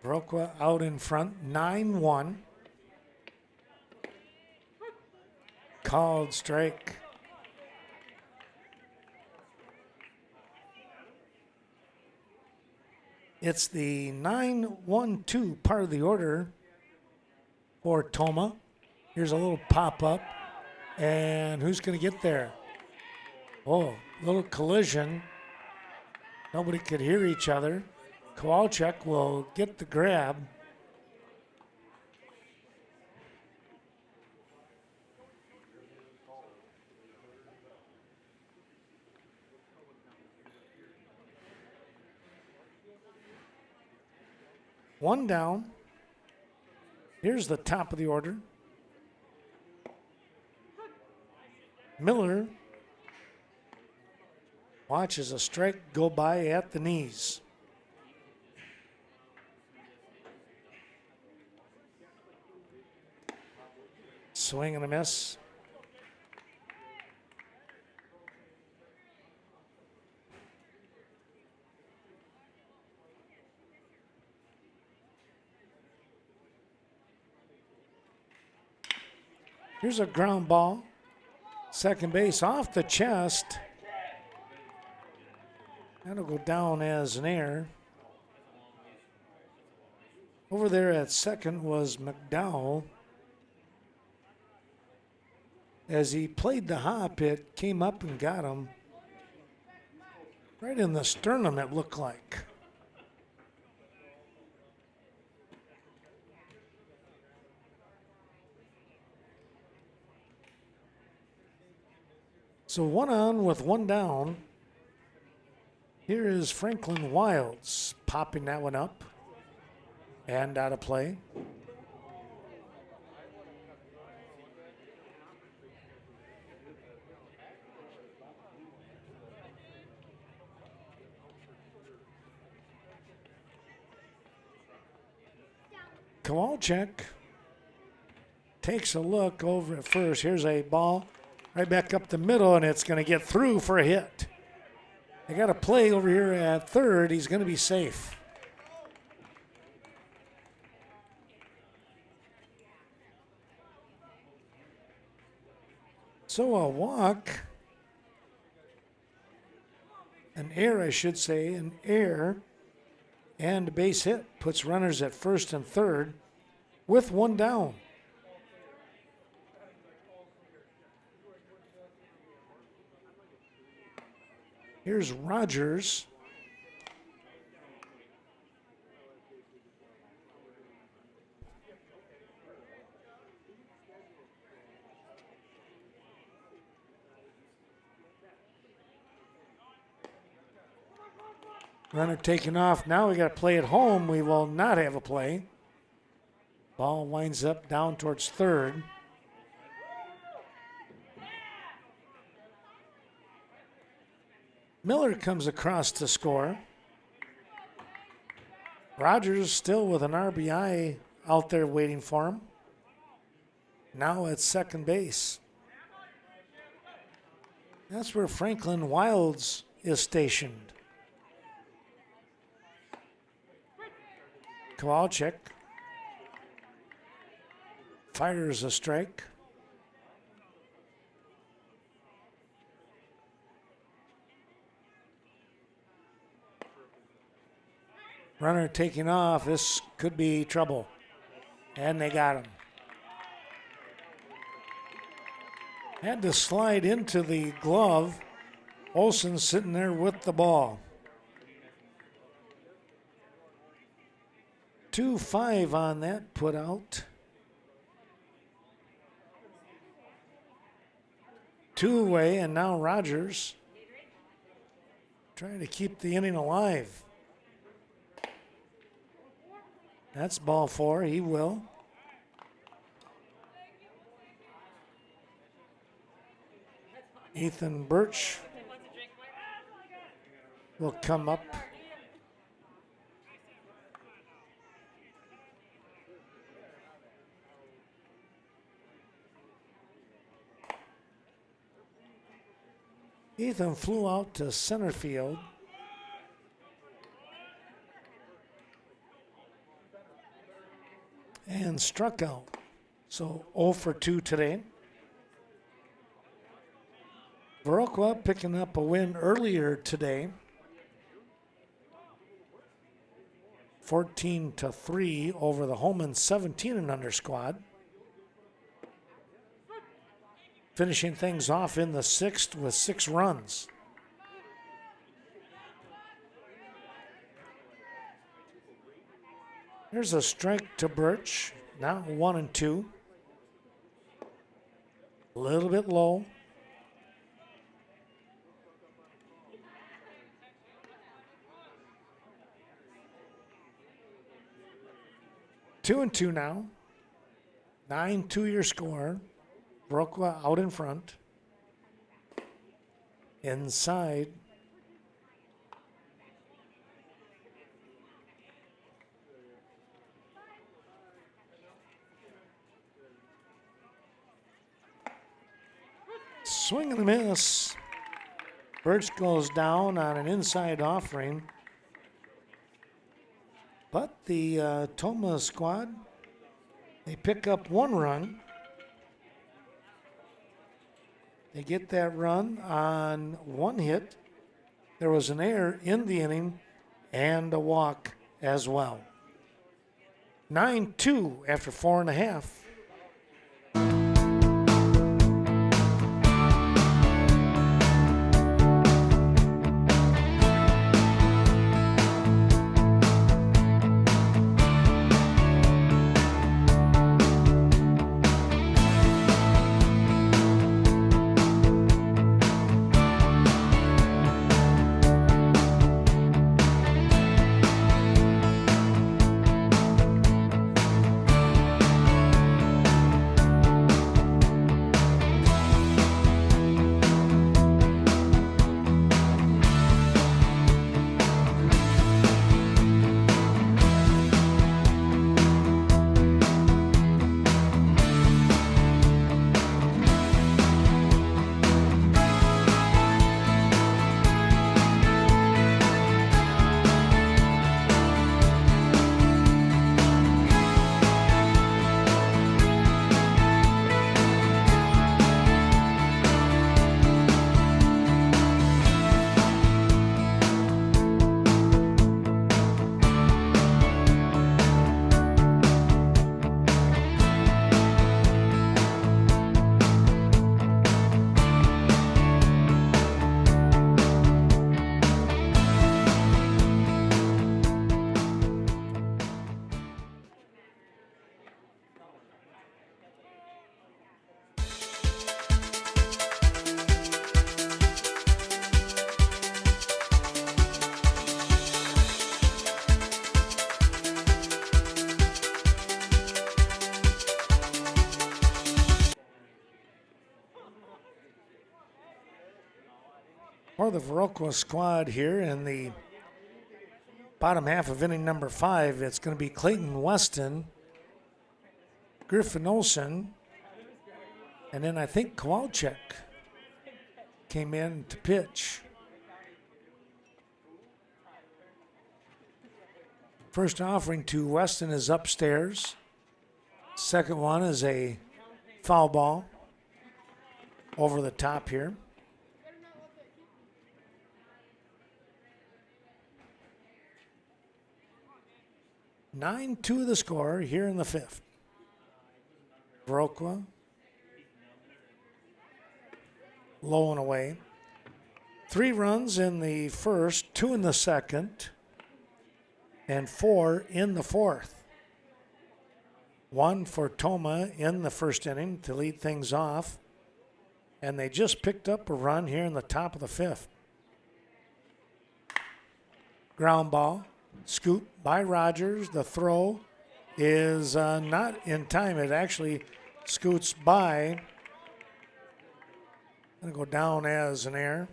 Viroqua out in front, 9-1. Called strike. It's the 9-1-2 part of the order for Tomah. Here's a little pop-up. And who's going to get there? Oh, little collision. Nobody could hear each other. Kowalczyk will get the grab. One down. Here's the top of the order. Miller watches a strike go by at the knees. Swing and a miss. Here's a ground ball. Second base off the chest. That'll go down as an error. Over there at second was McDowell. As he played the hop, it came up and got him right in the sternum, it looked like. So 1 on with 1 down. Here is Franklin Wilds popping that one up and out of play. Kowalczyk takes a look over at first. Here's a ball right back up the middle, and it's going to get through for a hit. They got a play over here at third. He's going to be safe. So a walk, an error, I should say, an error, and a base hit puts runners at first and third with 1 down. Here's Rogers. Runner taken off. Now we got to play at home. We will not have a play. Ball winds up down towards third. Miller comes across to score. Rogers still with an RBI out there waiting for him. Now at second base. That's where Franklin Wilds is stationed. Kowalczyk fires a strike. Runner taking off. This could be trouble. And they got him. Had to slide into the glove. Olsen sitting there with the ball. 2-5 on that put out. 2 away, and now Rogers trying to keep the inning alive. That's ball 4. He will. Ethan Birch will come up. Ethan flew out to center field. And struck out. So 0 for 2 today. Viroqua picking up a win earlier today. 14-3 over the Holman 17 and under squad. Finishing things off in the 6th with 6 runs. There's a strike to Birch. Now 1-2. A little bit low. Two and two now. 9-2 your score. Viroqua out in front. Inside. Swing and a miss. Birch goes down on an inside offering. But the Tomah squad, they pick up 1 run. They get that run on 1 hit. There was an error in the inning and a walk as well. 9-2 after 4.5. For the Viroqua squad here in the bottom half of inning number 5, it's going to be Clayton Weston, Griffin Olson, and then I think Kowalczyk came in to pitch. First offering to Weston is upstairs. Second one is a foul ball over the top here. Nine two the score here in the 5th. Viroqua low and away. 3 runs in the first, 2 in the second, and 4 in the 4th. 1 for Tomah in the first inning to lead things off, and they just picked up a run here in the top of the 5th. Ground ball. Scoop by Rogers. The throw is not in time. It actually scoots by. Going to go down as an error.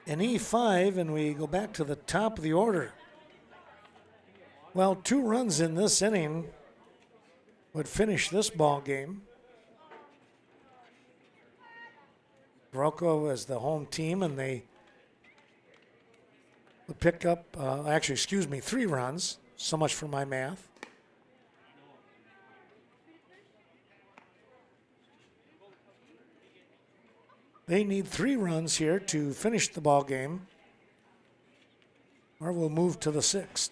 An E5, and we go back to the top of the order. Well, 2 runs in this inning would finish this ball game. Viroqua is the home team, and they would pick up, 3 runs. So much for my math. They need 3 runs here to finish the ball game, or we'll move to the 6th.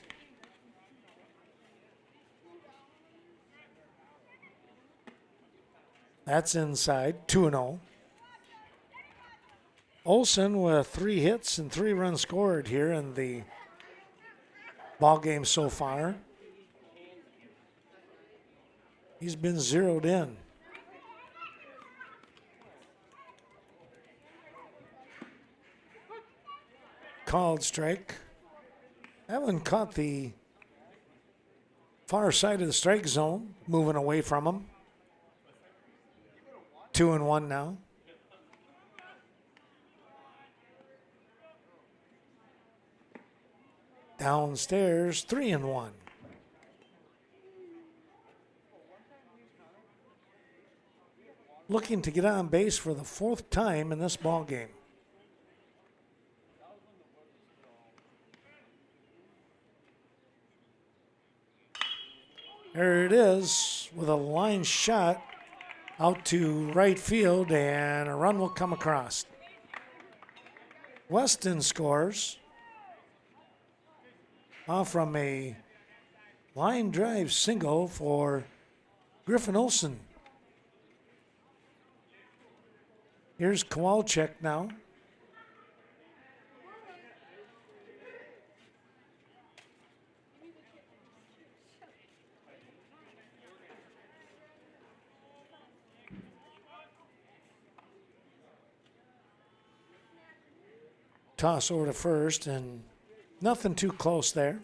That's inside, 2-0. Olson with 3 hits and 3 runs scored here in the ball game so far. He's been zeroed in. Called strike. That one caught the far side of the strike zone, moving away from him. 2-1 now. Downstairs, 3-1. looking to get on base for the 4th time in this ball game. There it is with a line shot out to right field, and a run will come across. Weston scores off from a line drive single for Griffin Olsen. Here's Kowalczyk now. Toss over to first, and nothing too close there.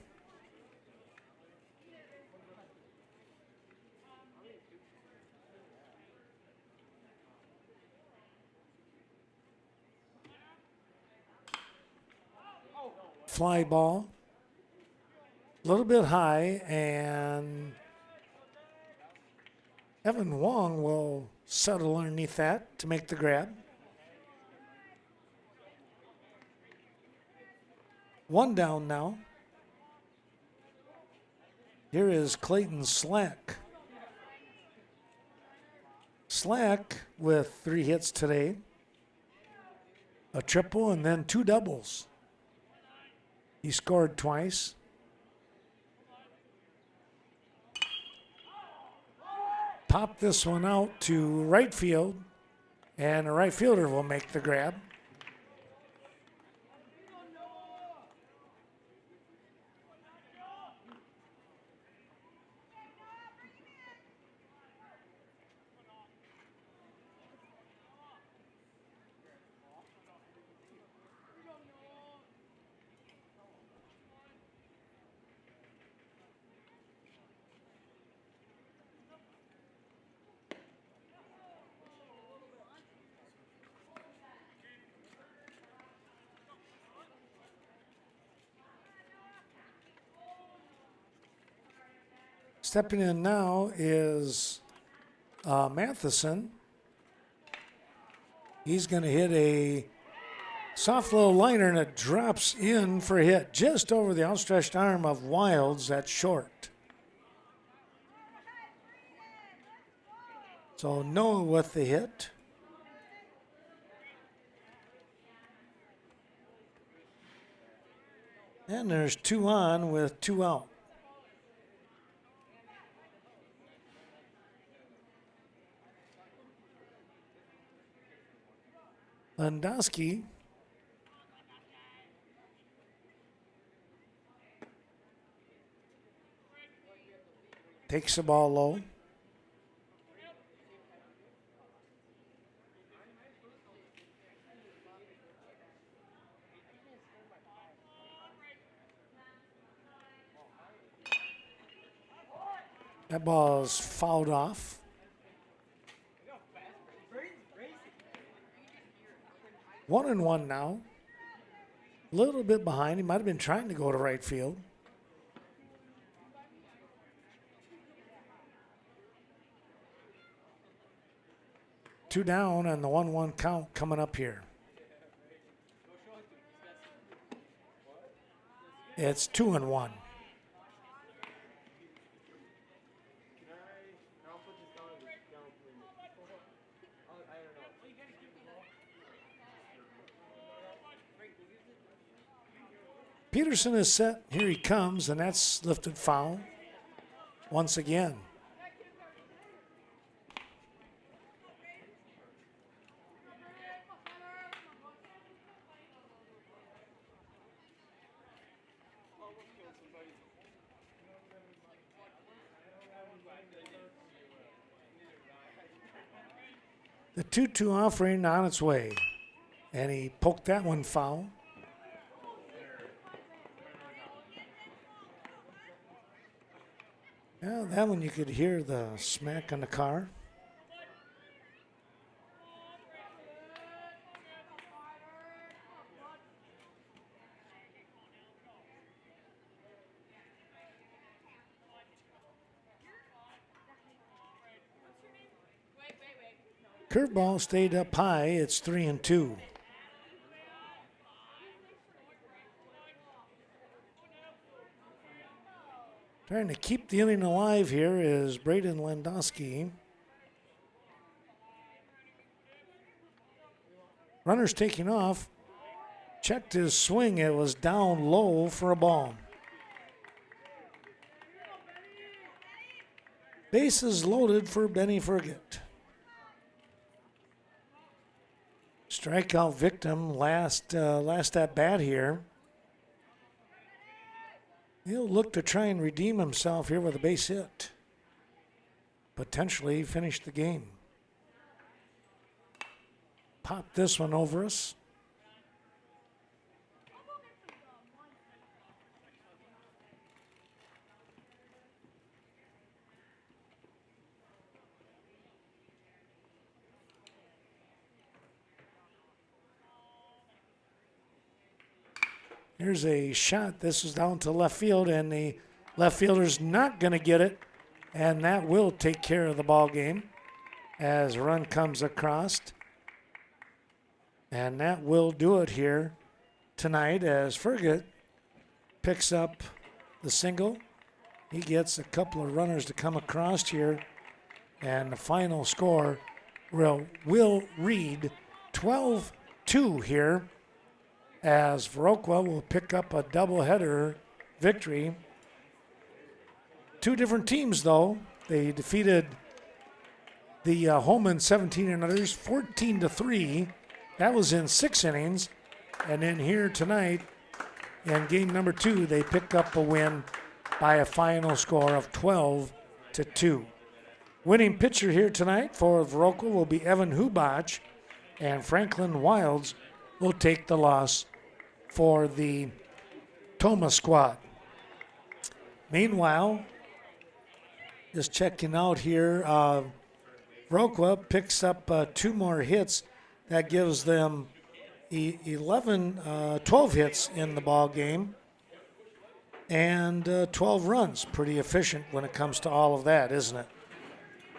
Fly ball, a little bit high, and Evan Wong will settle underneath that to make the grab. 1 down now. Here is Clayton Slack. Slack with 3 hits today, a triple and then 2 doubles. He scored twice. Pop this one out to right field, and the right fielder will make the grab. Stepping in now is Matheson. He's going to hit a soft little liner, and it drops in for a hit just over the outstretched arm of Wilds at short. So Noah with the hit. And there's 2 on with 2 out. Landowski takes the ball low. That ball is fouled off. One and one now. A little bit behind. He might have been trying to go to right field. Two down on the 1-1 count coming up here. It's 2-1. Peterson is set. Here he comes, and that's lifted foul once again. The 2-2 offering on its way, and he poked that one foul. Yeah, that one you could hear the smack on the car. curveball stayed up high. It's 3-2. Trying to keep the inning alive here is Braden Landowski. Runner's taking off. Checked his swing. It was down low for a ball. Bases loaded for Benny Fergit. Strikeout victim last at bat here. He'll look to try and redeem himself here with a base hit. Potentially finish the game. Pop this one over us. Here's a shot. This is down to left field, and the left fielder's not going to get it, and that will take care of the ball game as a run comes across. And that will do it here tonight as Fergit picks up the single. He gets a couple of runners to come across here, and the final score will read 12-2 here, as Viroqua will pick up a doubleheader victory. Two different teams, though. They defeated the Holman 17 and others 14-3. That was in 6 innings. And then here tonight, in game number 2, they pick up a win by a final score of 12-2. Winning pitcher here tonight for Viroqua will be Evan Hubach, and Franklin Wilds will take the loss for the Tomah squad. Meanwhile, just checking out here, Viroqua picks up 2 more hits. That gives them 12 hits in the ball game and 12 runs. Pretty efficient when it comes to all of that, isn't it?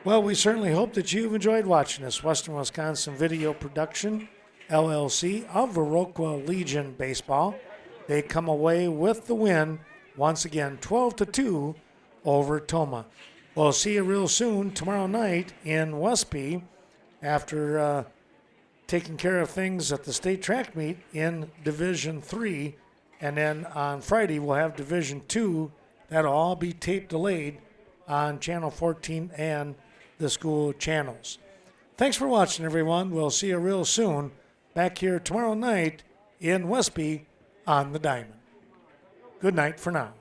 Well, we certainly hope that you've enjoyed watching this Western Wisconsin video production, LLC, of Viroqua Legion Baseball. They come away with the win, once again, 12-2 over Tomah. We'll see you real soon tomorrow night in Westby after taking care of things at the state track meet in Division 3. And then on Friday, we'll have Division 2. That'll all be tape delayed on Channel 14 and the school channels. Thanks for watching, everyone. We'll see you real soon back here tomorrow night in Westby on the Diamond. Good night for now.